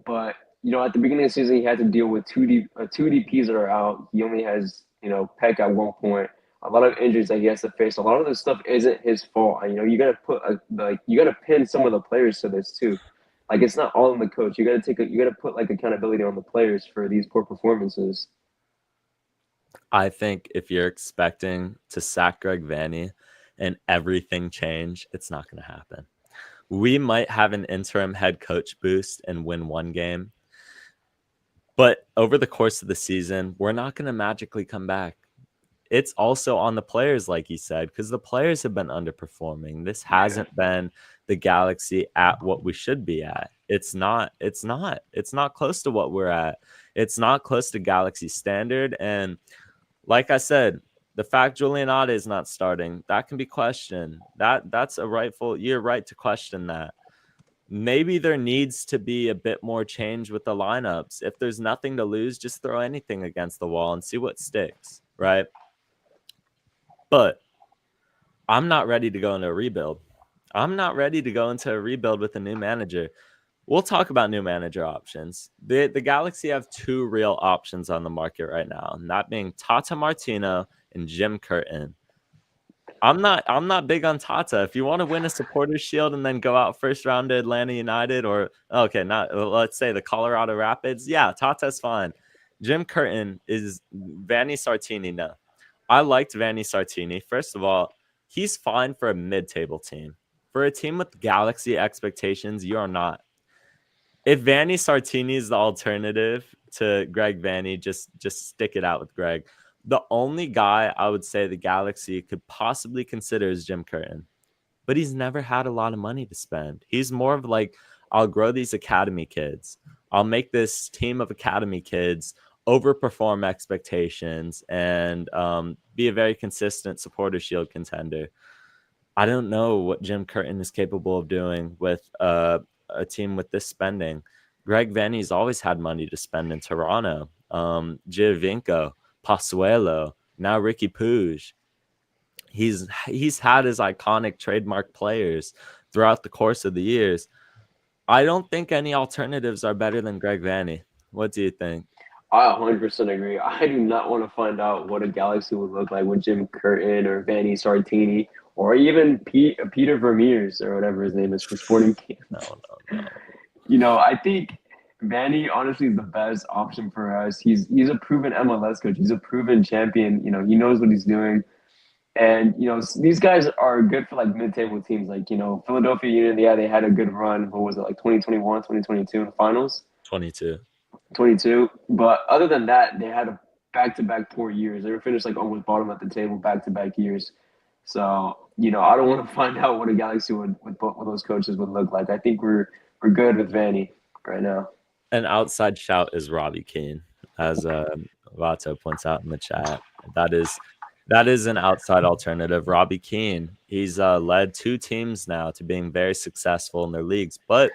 but you know, at the beginning of the season, he had to deal with two DPs that are out. He only has, you know, Peck at one point. A lot of injuries that he has to face. A lot of this stuff isn't his fault. And, you know, you gotta put you gotta pin some of the players to this too. Like it's not all on the coach. You gotta put like accountability on the players for these poor performances. I think if you're expecting to sack Greg Vanney and everything change, it's not going to happen. We might have an interim head coach boost and win one game, but over the course of the season, we're not going to magically come back. It's also on the players, like he said, because the players have been underperforming. This hasn't been the Galaxy at what we should be at. It's not close to what we're at. It's not close to Galaxy standard. And like I said, the fact Julian Ade is not starting, that can be questioned. That's a rightful, you're right to question that. Maybe there needs to be a bit more change with the lineups. If there's nothing to lose, just throw anything against the wall and see what sticks, right? But I'm not ready to go into a rebuild. I'm not ready to go into a rebuild with a new manager. We'll talk about new manager options. The Galaxy have two real options on the market right now, and that being Tata Martino and Jim Curtin. I'm not big on Tata. If you want to win a Supporters Shield and then go out first round to Atlanta United or let's say the Colorado Rapids, yeah, Tata's fine. Jim Curtin is Vanni Sartini. No, I liked Vanni Sartini. First of all, he's fine for a mid-table team. For a team with Galaxy expectations, you are not. If Vanni Sartini is the alternative to Greg Vanney, just stick it out with Greg. The only guy I would say the Galaxy could possibly consider is Jim Curtin, but he's never had a lot of money to spend. He's more of like, I'll grow these academy kids. I'll make this team of academy kids overperform expectations and be a very consistent Supporters Shield contender. I don't know what Jim Curtin is capable of doing with a team with this spending. Greg Vanney's always had money to spend in Toronto. Giovinco, Pozuelo, now Ricky Puig. He's had his iconic trademark players throughout the course of the years. I don't think any alternatives are better than Greg Vanney. What do you think? I 100% agree. I do not want to find out what a Galaxy would look like with Jim Curtin or Vanni Sartini or even Peter Vermeers or whatever his name is for Sporting. No. You know, I think Vanni honestly is the best option for us. He's a proven MLS coach. He's a proven champion. You know, he knows what he's doing. And, you know, these guys are good for like mid-table teams. Like, you know, Philadelphia Union, yeah, they had a good run. What was it, like 2021, 2022 in the finals? 22. But other than that, they had a back-to-back poor years. They were finished like almost bottom at the table back-to-back years. So, you know, I don't want to find out what a Galaxy with those coaches would look like. I think we're good with Vanni right now. An outside shout is Robbie Keane, as Vato points out in the chat. That is an outside alternative. Robbie Keane, he's led two teams now to being very successful in their leagues, but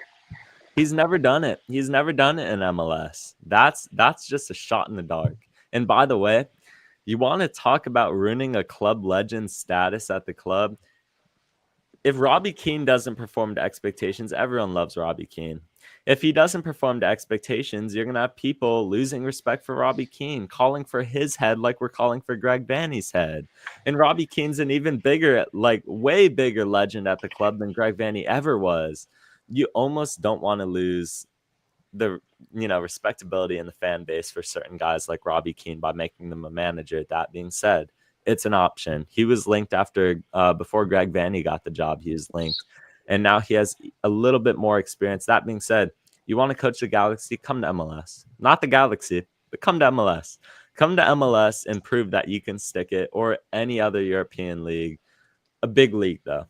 he's never done it. He's never done it in MLS. That's just a shot in the dark. And by the way, you want to talk about ruining a club legend status at the club? If Robbie Keane doesn't perform to expectations, everyone loves Robbie Keane. If he doesn't perform to expectations, you're going to have people losing respect for Robbie Keane, calling for his head like we're calling for Greg Vanney's head. And Robbie Keane's an even bigger, like way bigger legend at the club than Greg Vanney ever was. You almost don't want to lose the respectability in the fan base for certain guys like Robbie Keane by making them a manager. That being said, it's an option. He was linked after before Greg Vanney got the job. He was linked, and now he has a little bit more experience. That being said, you want to coach the Galaxy, come to MLS. Not the Galaxy, but come to MLS. Come to MLS and prove that you can stick it, or any other European league, a big league though.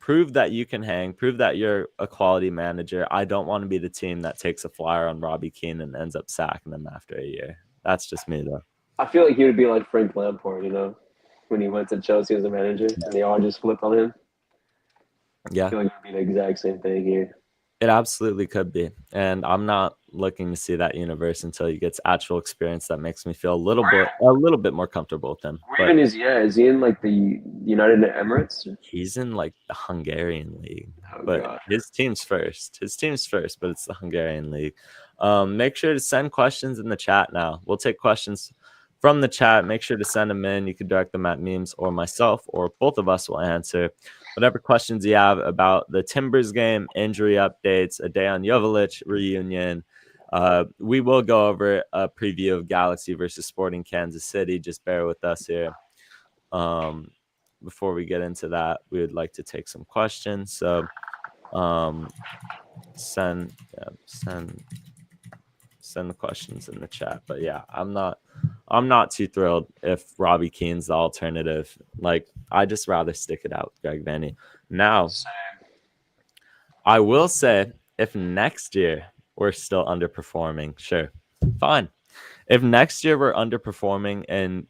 Prove that you can hang. Prove that you're a quality manager. I don't want to be the team that takes a flyer on Robbie Keane and ends up sacking him after a year. That's just me, though. I feel like he would be like Frank Lampard, when he went to Chelsea as a manager, and they all just flipped on him. Yeah. I feel like it would be the exact same thing here. It absolutely could be. And I'm not looking to see that universe until he gets actual experience that makes me feel a little bit more comfortable with him. Where is he in like the United Emirates? He's in like the Hungarian league. Oh, but God. His team's first, but it's the Hungarian league. Make sure to send questions in the chat now. We'll take questions from the chat. Make sure to send them in. You can direct them at Memes or myself, or both of us will answer whatever questions you have about the Timbers game, injury updates, a Dejan Joveljic reunion. We will go over a preview of Galaxy versus Sporting Kansas City. Just bear with us here. Before we get into that, we would like to take some questions. So send the questions in the chat. But yeah, I'm not too thrilled if Robbie Keane's the alternative. Like, I just rather stick it out with Greg Vanney. Now, I will say, if next year we're still underperforming, sure, fine. If next year we're underperforming and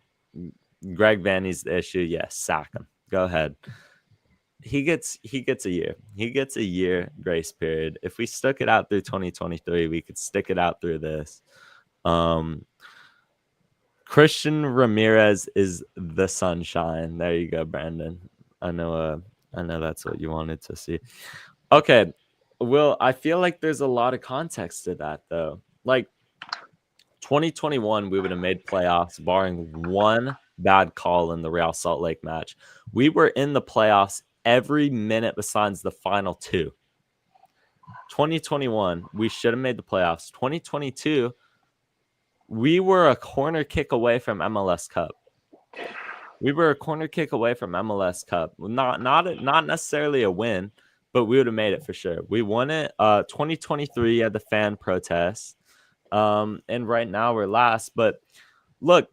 Greg Vanney's the issue, yes, sack him. Go ahead. He gets a year. He gets a year grace period. If we stuck it out through 2023, we could stick it out through this. Christian Ramirez is the sunshine. There you go, Brandon. I know that's what you wanted to see. Okay. Well, I feel like there's a lot of context to that, though. Like 2021, we would have made playoffs, barring one bad call in the Real Salt Lake match. We were in the playoffs every minute besides the final two. 2021, we should have made the playoffs. 2022, we were a corner kick away from MLS Cup. Not necessarily a win, but we would have made it for sure. We won it. 2023 had the fan protests. And right now we're last. But look,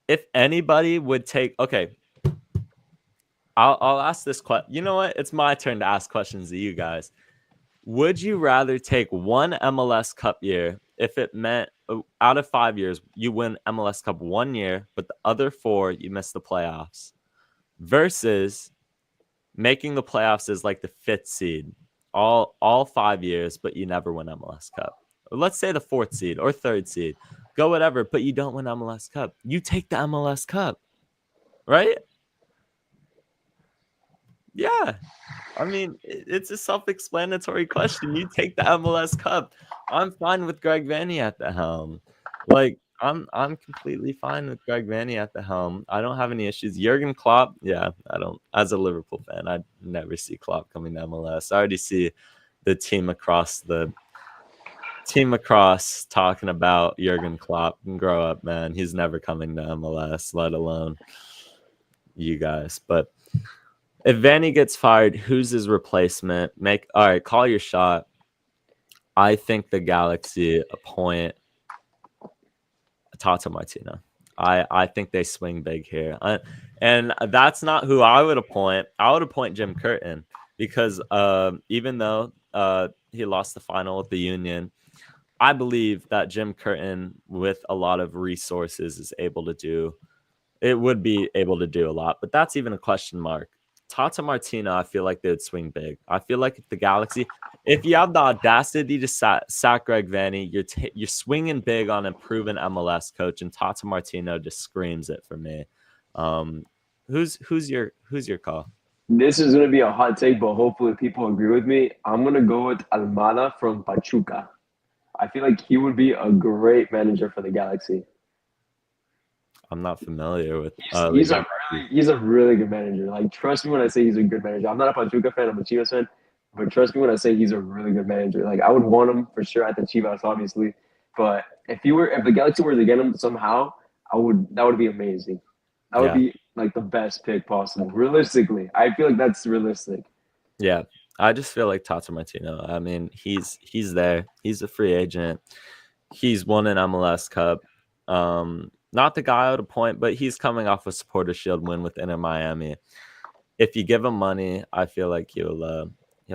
if anybody would take, okay, I'll ask this question. You know what? It's my turn to ask questions to you guys. Would you rather take one MLS Cup year if it meant out of 5 years you win MLS Cup 1 year, but the other 4 you miss the playoffs, versus making the playoffs as like the 5th seed all 5 years, but you never win MLS Cup? Or let's say the 4th seed or 3rd seed, go whatever, but you don't win MLS Cup. You take the MLS Cup, right? Yeah. I mean, it's a self-explanatory question. You take the MLS Cup. I'm fine with Greg Vanney at the helm. Like, I'm completely fine with Greg Vanney at the helm. I don't have any issues. Jurgen Klopp, yeah, I don't. As a Liverpool fan, I'd never see Klopp coming to MLS. I already see the team across talking about Jurgen Klopp. Grow up, man. He's never coming to MLS, let alone you guys. But if Vanney gets fired, who's his replacement? All right, call your shot. I think the Galaxy appoint Tata Martino. I think they swing big here. And that's not who I would appoint. I would appoint Jim Curtin, because even though he lost the final with the Union, I believe that Jim Curtin, with a lot of resources, would be able to do a lot. But that's even a question mark. Tata Martino, I feel like they would swing big. I feel like if the Galaxy, if you have the audacity to sack Greg Vanney, you're swinging big on a proven MLS coach, and Tata Martino just screams it for me. Who's your call? This is going to be a hot take, but hopefully people agree with me. I'm going to go with Almada from Pachuca. I feel like he would be a great manager for the Galaxy. I'm not familiar with. He's a really good manager. Like, trust me when I say he's a good manager. I'm not a Pachuca fan. I'm a Chivas fan, but trust me when I say he's a really good manager. Like, I would want him for sure at the Chivas, obviously. But if the Galaxy were to get him somehow, that would be amazing. That would be like the best pick possible. Realistically, I feel like that's realistic. Yeah, I just feel like Tata Martino. I mean, he's there. He's a free agent. He's won an MLS Cup. Not the guy out of point, but he's coming off a Supporter Shield win with Inter Miami. If you give him money, I feel like he'll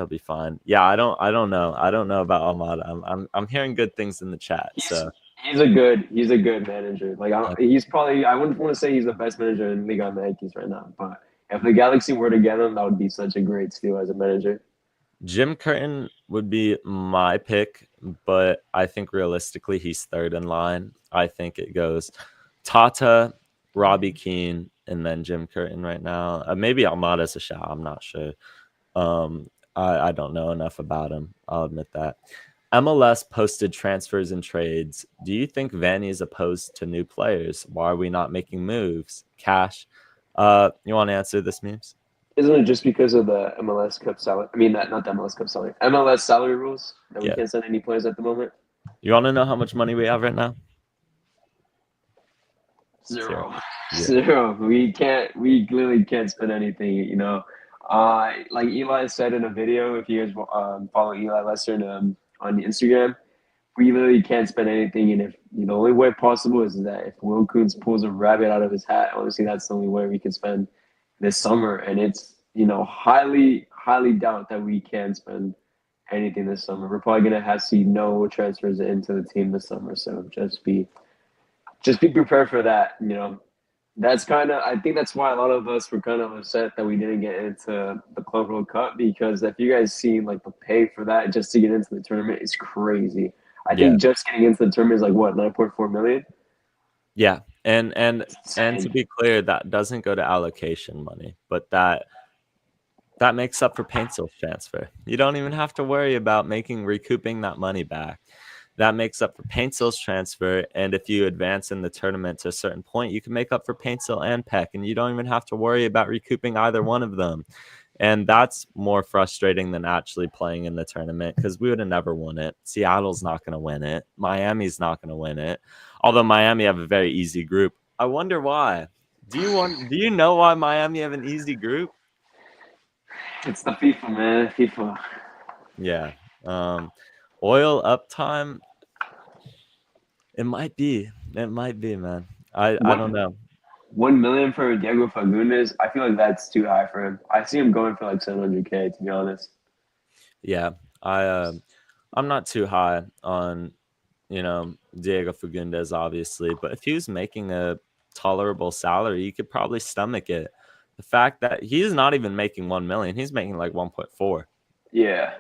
be fine. Yeah, I don't know. I don't know about Almada. I'm hearing good things in the chat. He's a good manager. Like, he's probably, I wouldn't want to say he's the best manager in Liga MX right now, but if the Galaxy were to get him, that would be such a great steal as a manager. Jim Curtin would be my pick, but I think realistically he's third in line. I think it goes Tata, Robbie Keane, and then Jim Curtin right now. Maybe Almada's a shot. I'm not sure. I don't know enough about him. I'll admit that. MLS posted transfers and trades. Do you think Vanny is opposed to new players? Why are we not making moves? Cash. You want to answer this, Memes? Isn't it just because of the MLS Cup salary? I mean, not the MLS Cup salary. MLS salary rules that we can't send any players at the moment? You want to know how much money we have right now? Zero. We literally can't spend anything, you know. Like Eli said in a video, if you guys follow Eli Lesser on Instagram, we literally can't spend anything. And if the only way possible is that if Will Kuntz pulls a rabbit out of his hat, honestly, that's the only way we can spend this summer. And it's, highly, highly doubt that we can spend anything this summer. We're probably going to have to see no transfers into the team this summer. So just be prepared for that. That's I think that's why a lot of us were kind of upset that we didn't get into the Club World Cup, because if you guys see like the pay for that just to get into the tournament is crazy. I think just getting into the tournament is like what, 9.4 million? Yeah. And to be clear, that doesn't go to allocation money, but that makes up for Paintsill's transfer. You don't even have to worry about recouping that money back. That makes up for Paintsill's transfer, and if you advance in the tournament to a certain point, you can make up for Paintsill and Peck, and you don't even have to worry about recouping either one of them. And that's more frustrating than actually playing in the tournament, because we would have never won it. Seattle's not going to win it. Miami's not going to win it. Although Miami have a very easy group. I wonder why. Do you know why Miami have an easy group? It's the FIFA, man. FIFA. Yeah. Oil uptime. It might be, man. I don't know. 1 million for Diego Fagundes. I feel like that's too high for him. I see him going for like 700K, to be honest. Yeah, I'm not too high on, Diego Fagundes, obviously, but if he was making a tolerable salary, you could probably stomach it. The fact that he's not even making 1 million, he's making like 1.4. Yeah.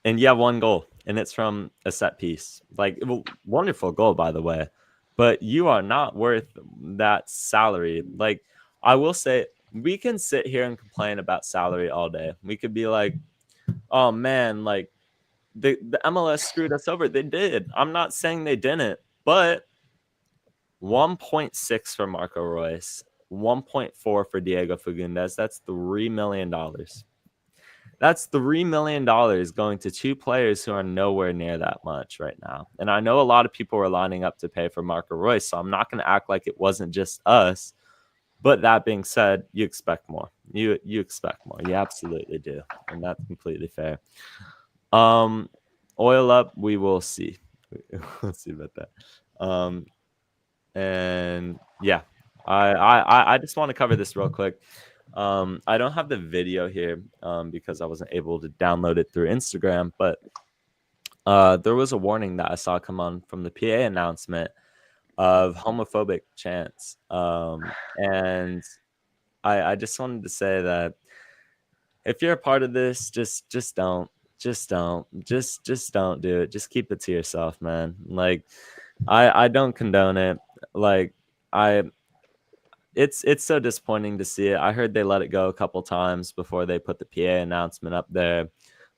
And you have one goal, and it's from a set piece. Like, wonderful goal, by the way. But you are not worth that salary. Like, I will say, we can sit here and complain about salary all day. We could be like, oh, man, like, the MLS screwed us over. They did. I'm not saying they didn't. But 1.6 for Marco Reus, 1.4 for Diego Fagundes. That's $3 million. That's $3 million going to two players who are nowhere near that much right now. And I know a lot of people were lining up to pay for Marco Reus, so I'm not going to act like it wasn't just us. But that being said, you expect more. You expect more. You absolutely do. And that's completely fair. Oil up, we will see. We'll see about that. And yeah, I just want to cover this real quick. I don't have the video here because I wasn't able to download it through Instagram, but there was a warning that I saw come on from the PA announcement of homophobic chants. And I just wanted to say that if you're a part of this, just don't do it. Just keep it to yourself, man. Like, I don't condone it. Like, it's so disappointing to see it. I heard they let it go a couple times before they put the PA announcement up there. It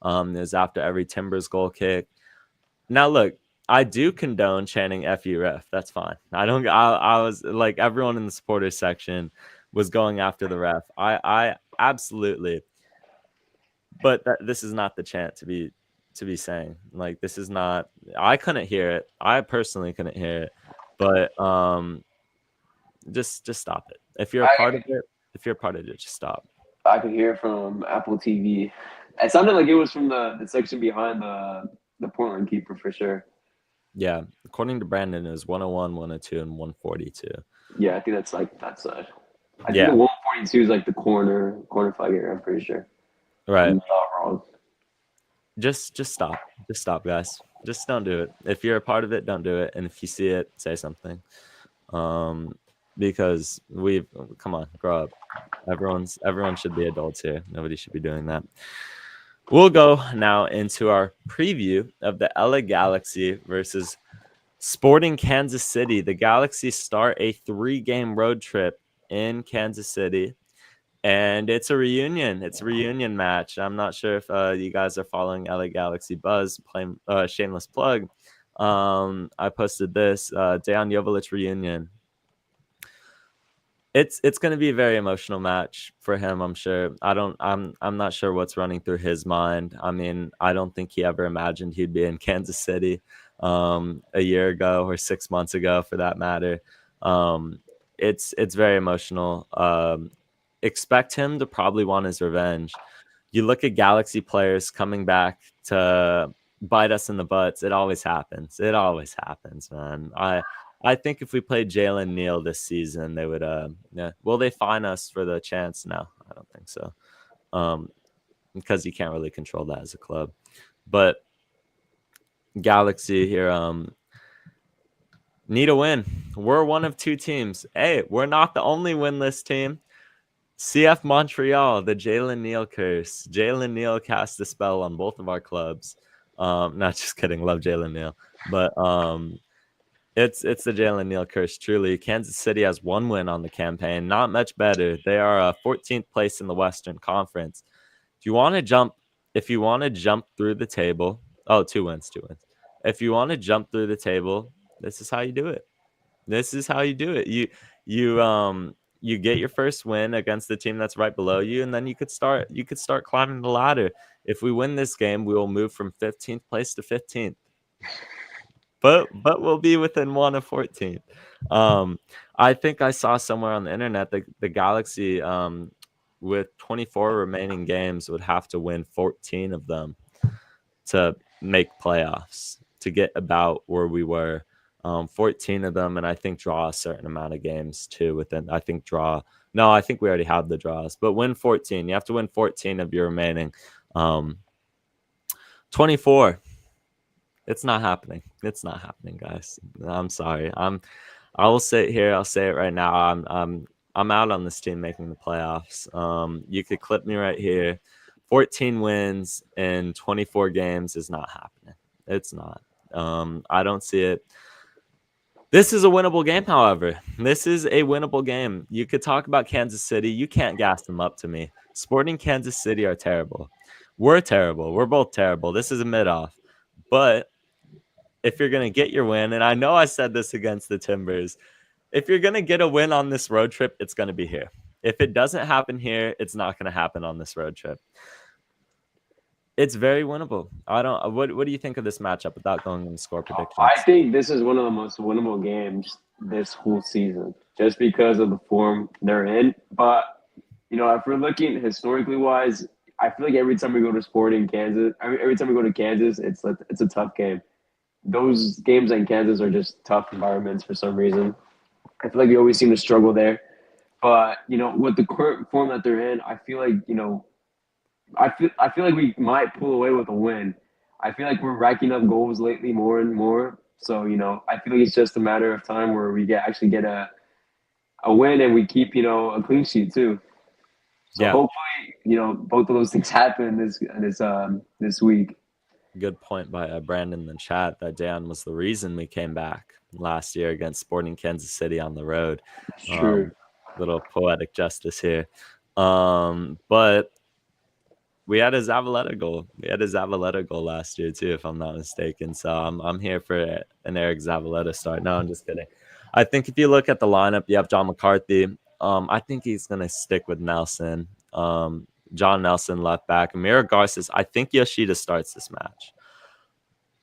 was after every Timbers goal kick. Now look, I do condone chanting "FU ref." That's fine. I was like, everyone in the supporters section was going after the ref. I absolutely. But this is not the chant to be saying. Like, this is not. I couldn't hear it. I personally couldn't hear it. But just stop it. If you're a part of it, just stop. I could hear from Apple TV. It sounded like it was from the section behind the Portland keeper for sure. Yeah, according to Brandon, it was 101, 102, and 142. Yeah, I think that's like that side. I Yeah. think the 142 is like the corner flag area. I'm pretty sure. Right. I'm not wrong. Just stop. Just stop, guys. Just don't do it. If you're a part of it, don't do it. And if you see it, say something. Because come on, grow up. Everyone should be adults here. Nobody should be doing that. We'll go now into our preview of the LA Galaxy versus Sporting Kansas City. The Galaxy start a 3-game road trip in Kansas City, and it's a reunion. It's a reunion match. I'm not sure if you guys are following LA Galaxy Buzz, playing shameless plug. I posted this Dejan Joveljic reunion. It's going to be a very emotional match for him, I'm sure. I'm not sure what's running through his mind. I mean, I don't think he ever imagined he'd be in Kansas City a year ago or 6 months ago, for that matter. It's very emotional. Expect him to probably want his revenge. You look at Galaxy players coming back to bite us in the butts. It always happens. It always happens, man. I think if we played Jalen Neal this season, they would. Yeah. Will they fine us for the chance? No, I don't think so. Because you can't really control that as a club. But Galaxy here need a win. We're one of 2 teams. Hey, we're not the only winless team. CF Montreal, the Jalen Neal curse. Jalen Neal cast a spell on both of our clubs. Not just kidding. Love Jalen Neal, but it's the Jalen Neal curse. Truly, Kansas City has 1 win on the campaign. Not much better. They are 14th place in the Western Conference. If you want to jump through the table, 2 wins. If you want to jump through the table, this is how you do it. You get your first win against the team that's right below you, and then you could start climbing the ladder. If we win this game, we will move from 15th place to 15th. But we'll be within 1 of 14th. I think I saw somewhere on the internet that the Galaxy, with 24 remaining games, would have to win 14 of them to make playoffs, to get about where we were. 14 of them, and I think draw a certain amount of games too. I think we already have the draws, but win 14. You have to win 14 of your remaining 24. It's not happening. It's not happening, guys. I'm sorry. I will sit here. I'll say it right now. I'm out on this team making the playoffs. You could clip me right here. 14 wins in 24 games is not happening. It's not. I don't see it. This is a winnable game, however. This is a winnable game. You could talk about Kansas City. You can't gas them up to me. Sporting Kansas City are terrible. We're terrible. We're both terrible. This is a mid-off. But if you're going to get your win, and I know I said this against the Timbers, if you're going to get a win on this road trip, it's going to be here. If it doesn't happen here, it's not going to happen on this road trip. It's very winnable. What do you think of this matchup without going into score predictions? I think this is one of the most winnable games this whole season, just because of the form they're in. But if we're looking historically wise, I feel like every time we go to Sporting Kansas, every time we go to Kansas, it's a tough game. Those games in Kansas are just tough environments for some reason. I feel like we always seem to struggle there. But with the current form that they're in, I feel like I feel like we might pull away with a win. I feel like we're racking up goals lately more and more. So, I feel like it's just a matter of time where we actually get a win, and we keep, a clean sheet too. So hopefully, both of those things happen this week. Good point by Brandon in the chat that Dan was the reason we came back last year against Sporting Kansas City on the road. Sure. Little poetic justice here. But we had a Zavaleta goal. We had a Zavaleta goal last year too, if I'm not mistaken. So I'm here for an Eric Zavaleta start. No, I'm just kidding. I think if you look at the lineup, you have John McCarthy. I think he's gonna stick with Nelson. John Nelson left back. Amir Garces. I think Yoshida starts this match.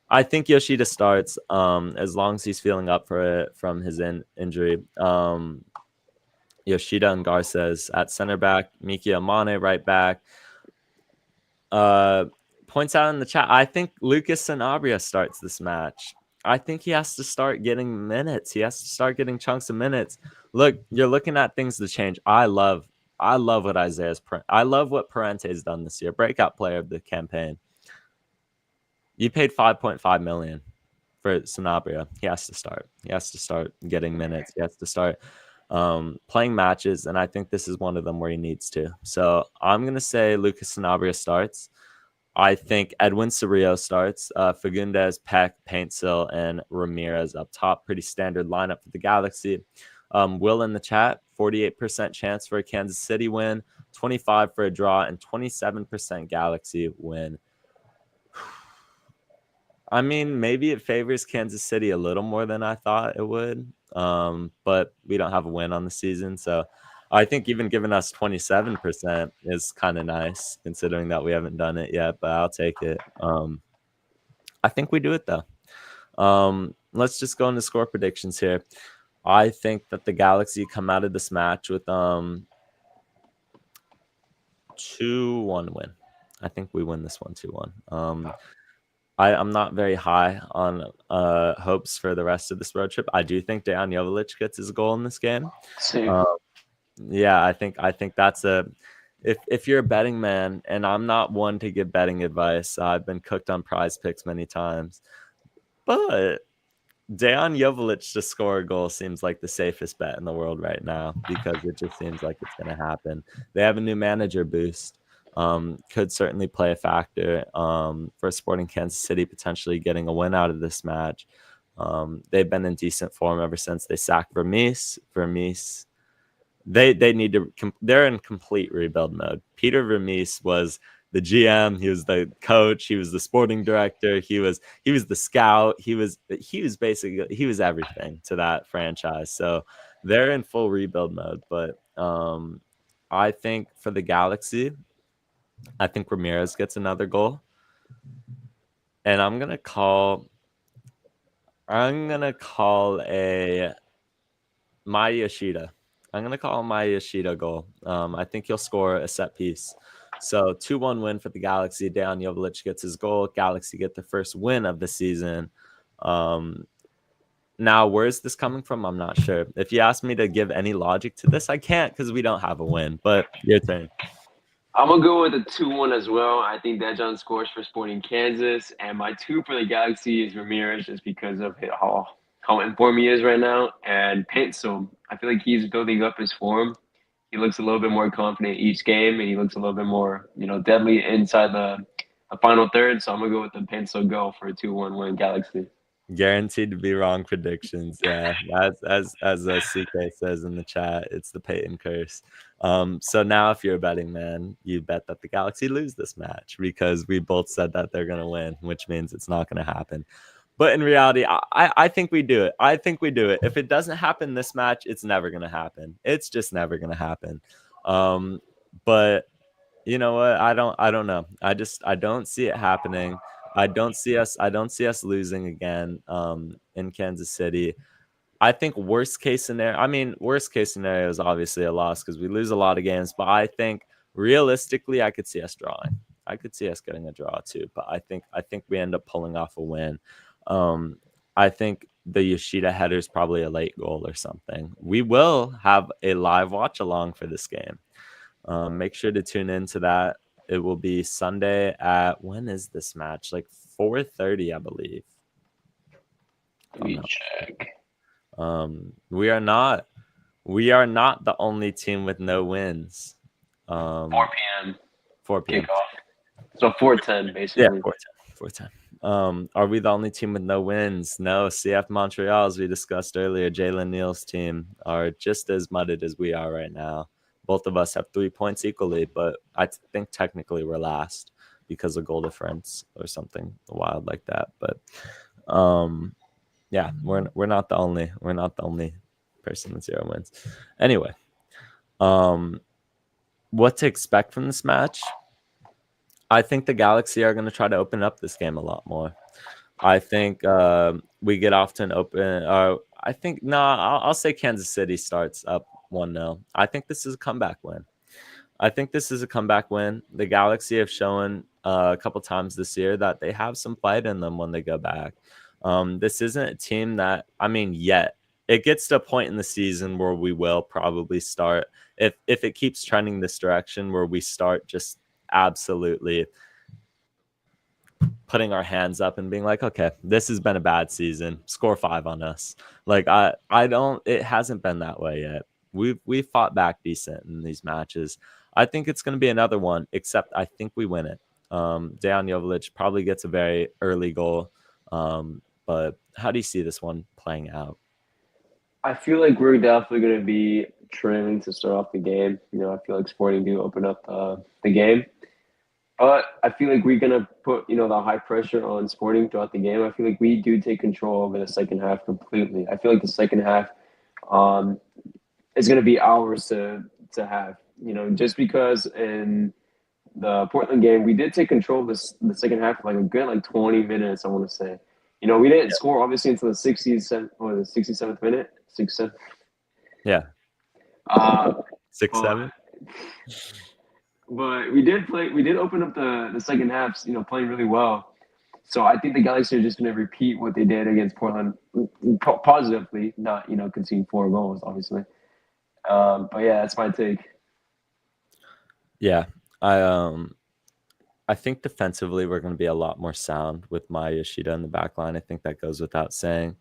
I think Yoshida starts as long as he's feeling up for it from his injury. Yoshida and Garces at center back, Miki Amane right back. Points out in the chat, I think Lucas Sanabria starts this match. I think he has to start getting minutes. He has to start getting chunks of minutes. Look, you're looking at things to change. I love what I love what Parente's done this year. Breakout player of the campaign. You paid 5.5 million for Sanabria. He has to start. He has to start getting minutes. He has to start playing matches, and I think this is one of them where he needs to. So I'm going to say Lucas Sanabria starts. I think Edwin Cerrillo starts. Fagundes, Peck, Paintsil, and Ramirez up top. Pretty standard lineup for the Galaxy. Will in the chat, 48% chance for a Kansas City win, 25% for a draw, and 27% Galaxy win. I mean, maybe it favors Kansas City a little more than I thought it would, but we don't have a win on the season. So I think even giving us 27% is kind of nice, considering that we haven't done it yet, but I'll take it. I think we do it, though. Let's just go into score predictions here. I think that the Galaxy come out of this match with 2-1 win. I think we win this one 2-1. I'm not very high on hopes for the rest of this road trip. I do think Dejan Joveljic gets his goal in this game. Yeah, I think that's if you're a betting man, and I'm not one to give betting advice. I've been cooked on Prize Picks many times, but Dejan Joveljic to score a goal seems like the safest bet in the world right now, because it just seems like it's going to happen. They have a new manager boost. Could certainly play a factor for Sporting Kansas City potentially getting a win out of this match. They've been in decent form ever since they sacked Vermees. They need to. They're in complete rebuild mode. Peter Vermees was the GM. He was the coach. He was the sporting director. He was the scout. He was everything to that franchise. So they're in full rebuild mode. But I think for the Galaxy, I think Ramirez gets another goal. And I'm gonna call a Maya Yoshida. I'm gonna call Maya Yoshida goal. I think he'll score a set piece. So 2-1 win for the Galaxy. Dejan Joveljic gets his goal. Galaxy get the first win of the season. Now, where is this coming from? I'm not sure. If you ask me to give any logic to this, I can't, because we don't have a win. But your turn. I'm going to go with a 2-1 as well. I think Dejan scores for Sporting Kansas. And my 2 for the Galaxy is Ramirez, just because of how in form he is right now. And Paintsil, I feel like he's building up his form. He looks a little bit more confident each game, and he looks a little bit more, deadly inside the final third. So I'm going to go with the Paintsil goal for a 2-1 win Galaxy. Guaranteed to be wrong predictions. Yeah, as CK says in the chat, it's the Peyton curse. So now if you're a betting man, you bet that the Galaxy lose this match, because we both said that they're going to win, which means it's not going to happen. But in reality, I think we do it. I think we do it. If it doesn't happen this match, it's never going to happen. It's just never going to happen. But you know what? I don't know. I don't see it happening. I don't see us losing again in Kansas City. I think worst case scenario is obviously a loss, because we lose a lot of games, but I think realistically I could see us drawing. I could see us getting a draw too, but I think we end up pulling off a win. I think the Yoshida header is probably a late goal or something. We will have a live watch along for this game. Make sure to tune into that. It will be Sunday at, when is this match? Like 4:30, I believe. Let me check. We are not the only team with no wins. 4 p.m. 4 p.m. kickoff. So 4:10 basically. Yeah, 4:10. Are we the only team with no wins? No. CF Montreal, as we discussed earlier, Jalen Neal's team, are just as mudded as we are right now. Both of us have 3 points equally, but I think technically we're last because of goal difference or something wild like that. But yeah, we're not the only person with 0 wins. Anyway, what to expect from this match? I think the Galaxy are going to try to open up this game a lot more. I think we get off to an open. I think I'll say Kansas City starts up 1-0. I think this is a comeback win. The Galaxy have shown a couple times this year that they have some fight in them when they go back. This isn't a team that, yet. It gets to a point in the season where we will probably start, if it keeps trending this direction, where we start just absolutely putting our hands up and being like, okay, this has been a bad season. Score 5 on us. Like it hasn't been that way yet. We've fought back decent in these matches. I think it's going to be another one, except I think we win it. Dejan Joveljic probably gets a very early goal. But how do you see this one playing out? I feel like we're definitely going to be trailing to start off the game. I feel like Sporting do open up the game. But I feel like we're going to put, the high pressure on Sporting throughout the game. I feel like we do take control over the second half completely. I feel like the second half is going to be ours to have, just because in the Portland game, we did take control of the second half for like a good 20 minutes, I want to say. We didn't score obviously until the 67th or the 67th minute. 6-7. Yeah. 6-7. But we did open up the second half, playing really well. So I think the Galaxy are just going to repeat what they did against Portland positively, not, conceding 4 goals, obviously. But yeah, that's my take. Yeah. I think defensively we're going to be a lot more sound with Maya Yoshida in the back line. I think that goes without saying.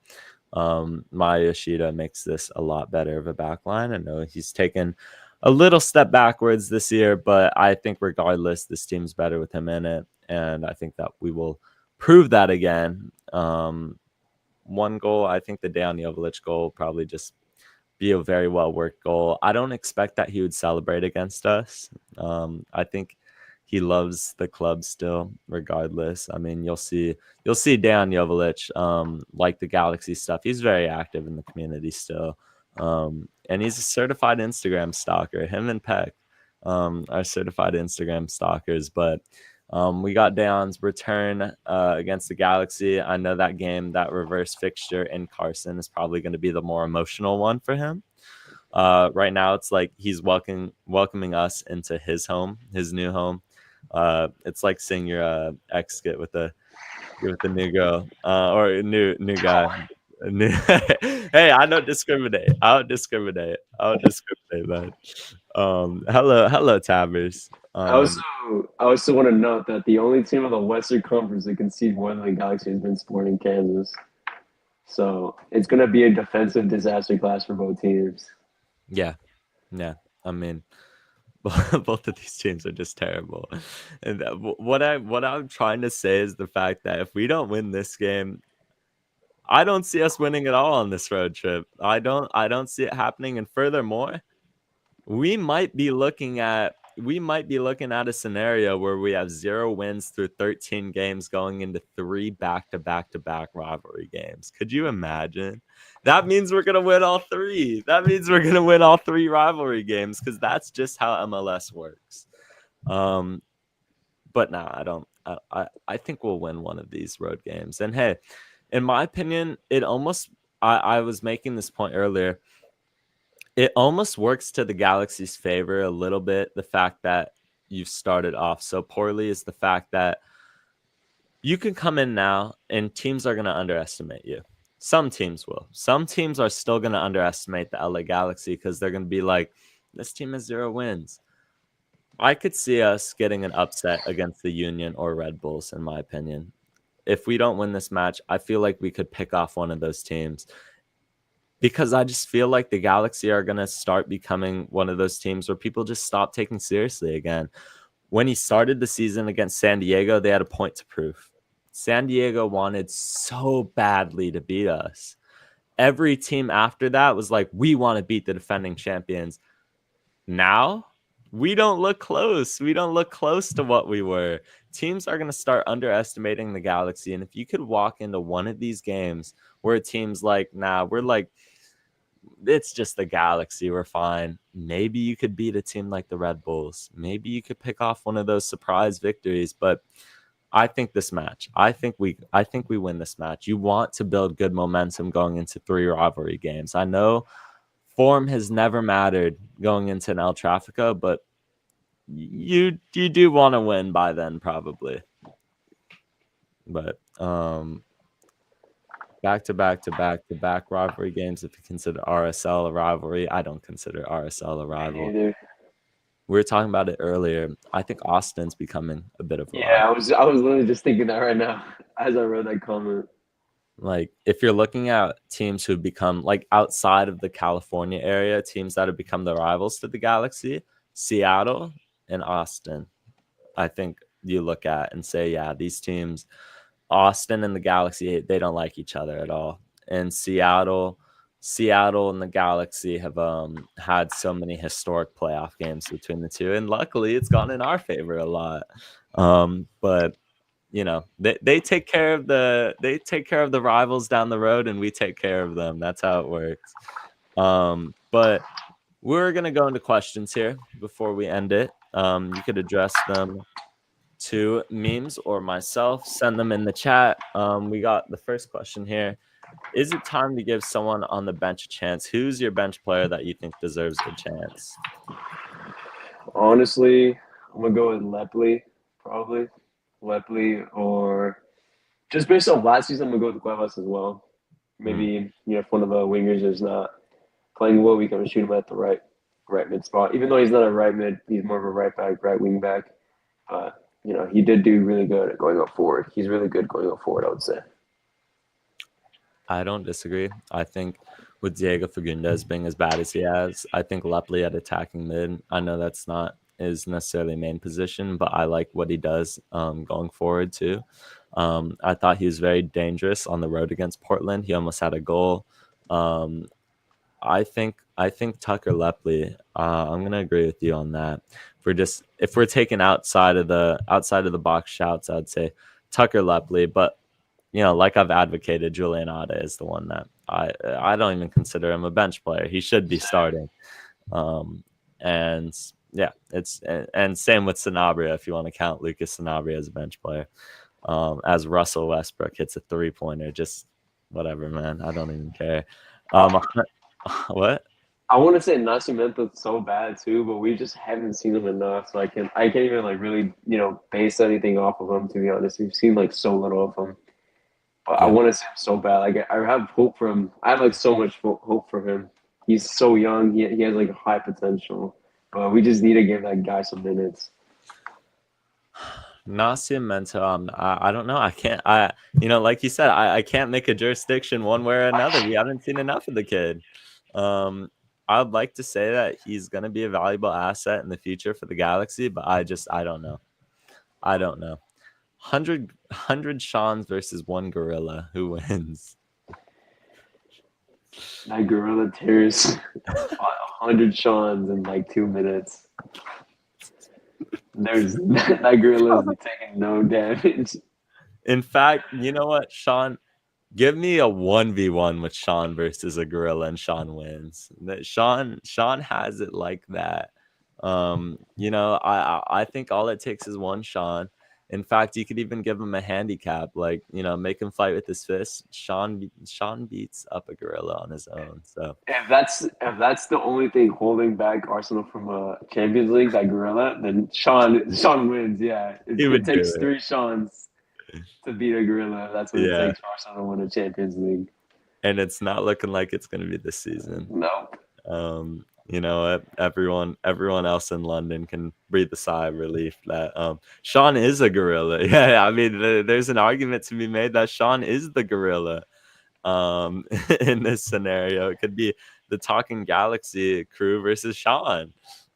Maya Yoshida makes this a lot better of a back line. I know he's taken a little step backwards this year, but I think regardless, this team's better with him in it. And I think that we will prove that again. One goal, I think the Dejan Joveljic goal will probably just be a very well worked goal. I don't expect that he would celebrate against us. I think he loves the club still, regardless. You'll see Dejan Joveljic, like the Galaxy stuff. He's very active in the community still. And he's a certified Instagram stalker. Him and Peck are certified Instagram stalkers. But we got Dejan's return against the Galaxy. I know that game, that reverse fixture in Carson is probably going to be the more emotional one for him. Right now, it's like he's welcoming us into his home, his new home. It's like seeing your ex get with the new girl or a new guy. Hey, I don't discriminate. Man. Hello, Tabers. I also want to note that the only team of the Western Conference that conceded more than the Galaxy has been Sporting Kansas. So it's going to be a defensive disaster class for both teams. Yeah. Both of these teams are just terrible. And what I'm trying to say is the fact that if we don't win this game, I don't see us winning at all on this road trip. I don't see it happening. And furthermore, we might be looking at a scenario where we have 0 wins through 13 games going into 3 back-to-back rivalry games. Could you imagine? That means we're going to win all 3. That means we're going to win all 3 rivalry games because that's just how MLS works. But no, I don't. I think we'll win one of these road games. And hey, in my opinion, it almost I was making this point earlier. It almost works to the Galaxy's favor a little bit. The fact that you've started off so poorly is the fact that you can come in now and teams are going to underestimate you. Some teams will. Some teams are still going to underestimate the LA Galaxy because they're going to be like, this team has 0 wins. I could see us getting an upset against the Union or Red Bulls, in my opinion. If we don't win this match, I feel like we could pick off one of those teams. Because I just feel like the Galaxy are going to start becoming one of those teams where people just stop taking seriously again. When he started the season against San Diego, they had a point to prove. San Diego wanted so badly to beat us. Every team after that was like, we want to beat the defending champions. Now, we don't look close. We don't look close to what we were. Teams are going to start underestimating the Galaxy. And if you could walk into one of these games where a team's like, nah, we're like, it's just the Galaxy, we're fine. Maybe you could beat a team like the Red Bulls. Maybe you could pick off one of those surprise victories. But I think we win this match. You want to build good momentum going into 3 rivalry games. I know form has never mattered going into an El Trafico, but you do want to win by then probably. But back to back rivalry games. If you consider RSL a rivalry, I don't consider RSL a rival. Either. We were talking about it earlier. I think Austin's becoming a bit of a Yeah, rival. I was literally just thinking that right now as I read that comment. Like, if you're looking at teams who've become, like, outside of the California area, teams that have become the rivals to the Galaxy, Seattle and Austin, I think you look at and say, yeah, these teams, Austin and the Galaxy, they don't like each other at all. And Seattle and the Galaxy have had so many historic playoff games between the two, and luckily it's gone in our favor a lot. But you know, they take care of the rivals down the road, and we take care of them. That's how it works. But we're gonna go into questions here before we end it. You could address them to memes or myself. Send them in the chat. We got the first question here. Is it time to give someone on the bench a chance? Who's your bench player that you think deserves a chance? Honestly, I'm gonna go with Lepley, probably. Lepley, or just based on last season, I'm gonna go with Cuevas as well. Maybe if one of the wingers is not playing well, we can shoot him at the right mid spot. Even though he's not a right mid, he's more of a right back, right wing back. But he did do really good at going up forward. He's really good going up forward, I would say. I don't disagree. I think with Diego Fagundes being as bad as he has, I think Lepley at attacking mid, I know that's not his necessarily main position, but I like what he does going forward too. I thought he was very dangerous on the road against Portland. He almost had a goal. I think Tucker Lepley. I'm gonna agree with you on that. If we're taking outside of the box shouts, I'd say Tucker Lepley. But like I've advocated, Julian Ade is the one that I don't even consider him a bench player. He should be starting. And yeah, and same with Sanabria if you want to count Lucas Sanabria as a bench player. As Russell Westbrook hits a 3-pointer, just whatever, man. I don't even care. What? I want to say Nascimento's so bad too, but we just haven't seen him enough. So I can't even like really base anything off of him. To be honest, we've seen like so little of him. But yeah. I want to see him so bad. Like I have hope for him. I have like so much hope for him. He's so young. He has like high potential, but we just need to give that guy some minutes. Nascimento, I don't know. I can't. Like you said, I can't make a jurisdiction one way or another. We haven't seen enough of the kid. I'd like to say that he's going to be a valuable asset in the future for the Galaxy, but I don't know. 100 Seans versus one Gorilla. Who wins? That Gorilla tears 100 Seans in like 2 minutes. That Gorilla is taking no damage. In fact, you know what, Sean? Give me a 1v1 with Sean versus a Gorilla, and Sean wins. Sean has it like that. I think all it takes is one Sean. In fact, you could even give him a handicap, like make him fight with his fist. Sean beats up a Gorilla on his own. So if that's the only thing holding back Arsenal from a Champions League, that Gorilla, then Sean wins. Yeah, it takes 3 Seans to beat a Gorilla. That's what it takes for Arsenal to win a Champions League. And it's not looking like it's going to be this season. Nope. Everyone else in London can breathe a sigh of relief that Sean is a Gorilla. Yeah, I mean, there's an argument to be made that Sean is the Gorilla in this scenario. It could be the Talkin Galaxy crew versus Sean.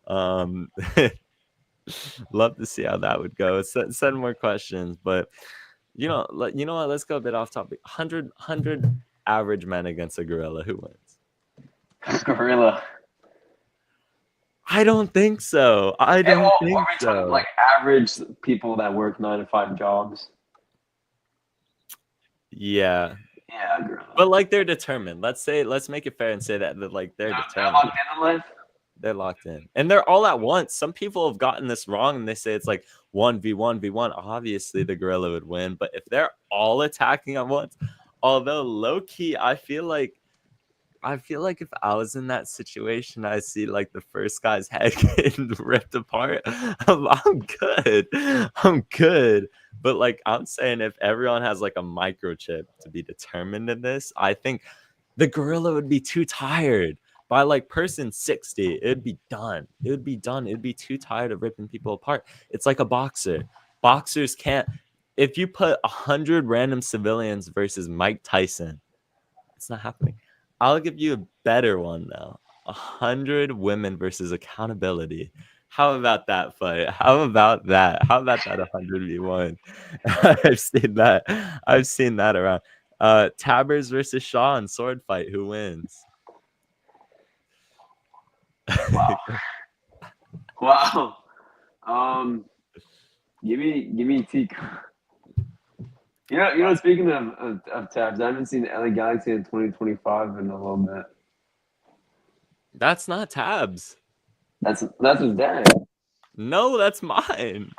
Love to see how that would go. Send more questions, but you know what? Let's go a bit off topic. 100 average men against a Gorilla. Who wins? Gorilla. I don't think so. I don't think are we so. talking like average people that work 9 to 5 jobs? Yeah. Yeah, girl. But like they're determined. Let's make it fair and say that like they're determined. They're locked in life. They're locked in. And they're all at once. Some people have gotten this wrong and they say it's like 1v1v1. Obviously the gorilla would win, but if they're all attacking at once, although low key, I feel like if I was in that situation, I see like the first guy's head getting ripped apart. I'm good. I'm good. But like I'm saying, if everyone has like a microchip to be determined in this, I think the gorilla would be too tired. By like person 60, it'd be done. It would be done. It'd be too tired of ripping people apart. It's like a boxer. Boxers can't. If you put 100 random civilians versus Mike Tyson, it's not happening. I'll give you a better one though. 100 women versus accountability. How about that fight? How about that? How about that 100v1? I've seen that around. Tabbers versus Shaw in sword fight. Who wins? Wow. Wow. Give me T. You know. Speaking of tabs, I haven't seen the LA Galaxy in 2025 in a little bit. That's not Tabs. That's his dad. No, that's mine.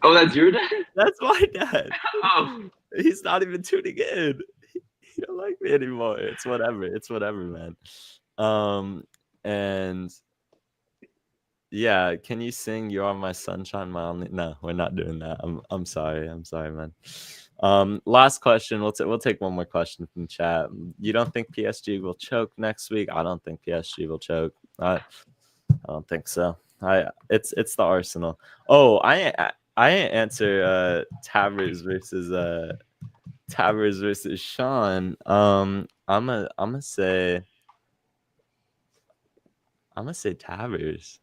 Oh, that's your dad? That's my dad. Oh. He's not even tuning in. He don't like me anymore. It's whatever, man. And yeah, can you sing "You Are My Sunshine, My Only"? No, we're not doing that. I'm sorry, man. Last question. We'll take one more question from chat. You don't think PSG will choke next week? I don't think PSG will choke. I don't think so. It's the Arsenal. Oh, I answer Towers versus Sean. I'm gonna say Towers.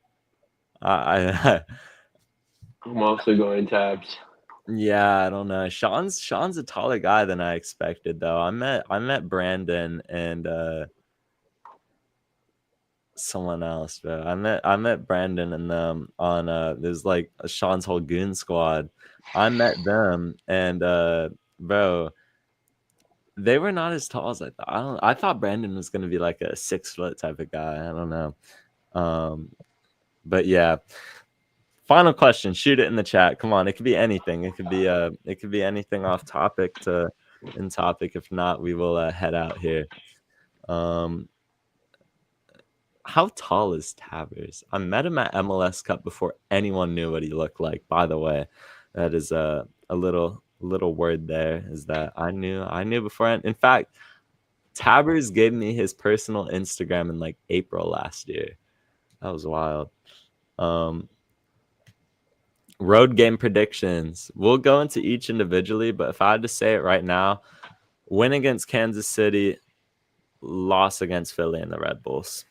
I'm also going tabs. Yeah, I don't know. Sean's a taller guy than I expected, though. I met Brandon and someone else, bro. I met Brandon and them on there's like Sean's whole goon squad. I met them and bro, they were not as tall as I thought. I thought Brandon was gonna be like a 6 foot type of guy. I don't know. But yeah. Final question. Shoot it in the chat. Come on, it could be anything. It could be anything off topic to in topic. If not, we will head out here. How tall is Tavers? I met him at MLS Cup before anyone knew what he looked like. By the way, that is a little word there is that I knew before. In fact, Tabers gave me his personal Instagram in like April last year. That was wild. Road game predictions. We'll go into each individually, but if I had to say it right now, win against Kansas City, loss against Philly and the Red Bulls.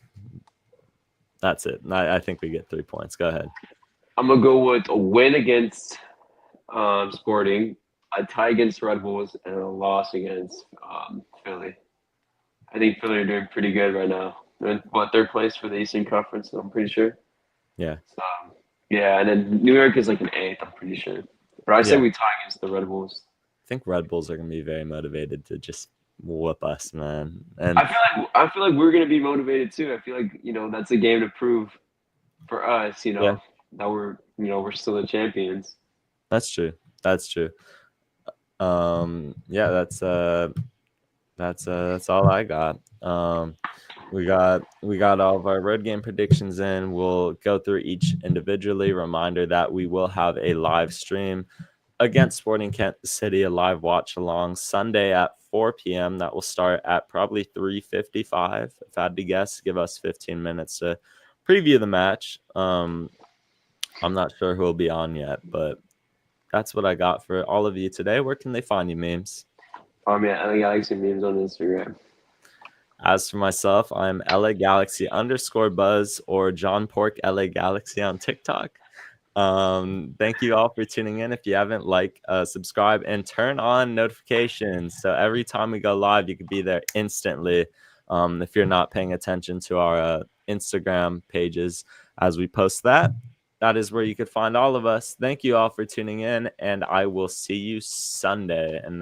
That's it. I think we get 3 points. Go ahead. I'm going to go with a win against Sporting, a tie against Red Bulls, and a loss against Philly. I think Philly are doing pretty good right now. They're in, third place for the Eastern Conference, I'm pretty sure. Yeah. So, yeah, and then New York is like an 8th, I'm pretty sure. But I say we tie against the Red Bulls. I think Red Bulls are going to be very motivated to just whoop us, man. And I feel like we're going to be motivated too. I feel like, that's a game to prove for us, that we're still the champions. That's true. Yeah, that's all I got. We got all of our road game predictions in. We'll go through each individually. Reminder that we will have a live stream against Sporting Kansas City, a live watch along Sunday at 4 p.m. That will start at probably 3:55. If I had to guess, give us 15 minutes to preview the match. I'm not sure who will be on yet, but that's what I got for all of you today. Where can they find you, memes? Yeah, LA Galaxy memes on Instagram. As for myself, I'm LA Galaxy _buzz or John Pork LA Galaxy on TikTok. Thank you all for tuning in. If you haven't, subscribe and turn on notifications. So every time we go live, you can be there instantly. If you're not paying attention to our Instagram pages, as we post that. That is where you could find all of us. Thank you all for tuning in, and I will see you Sunday. And then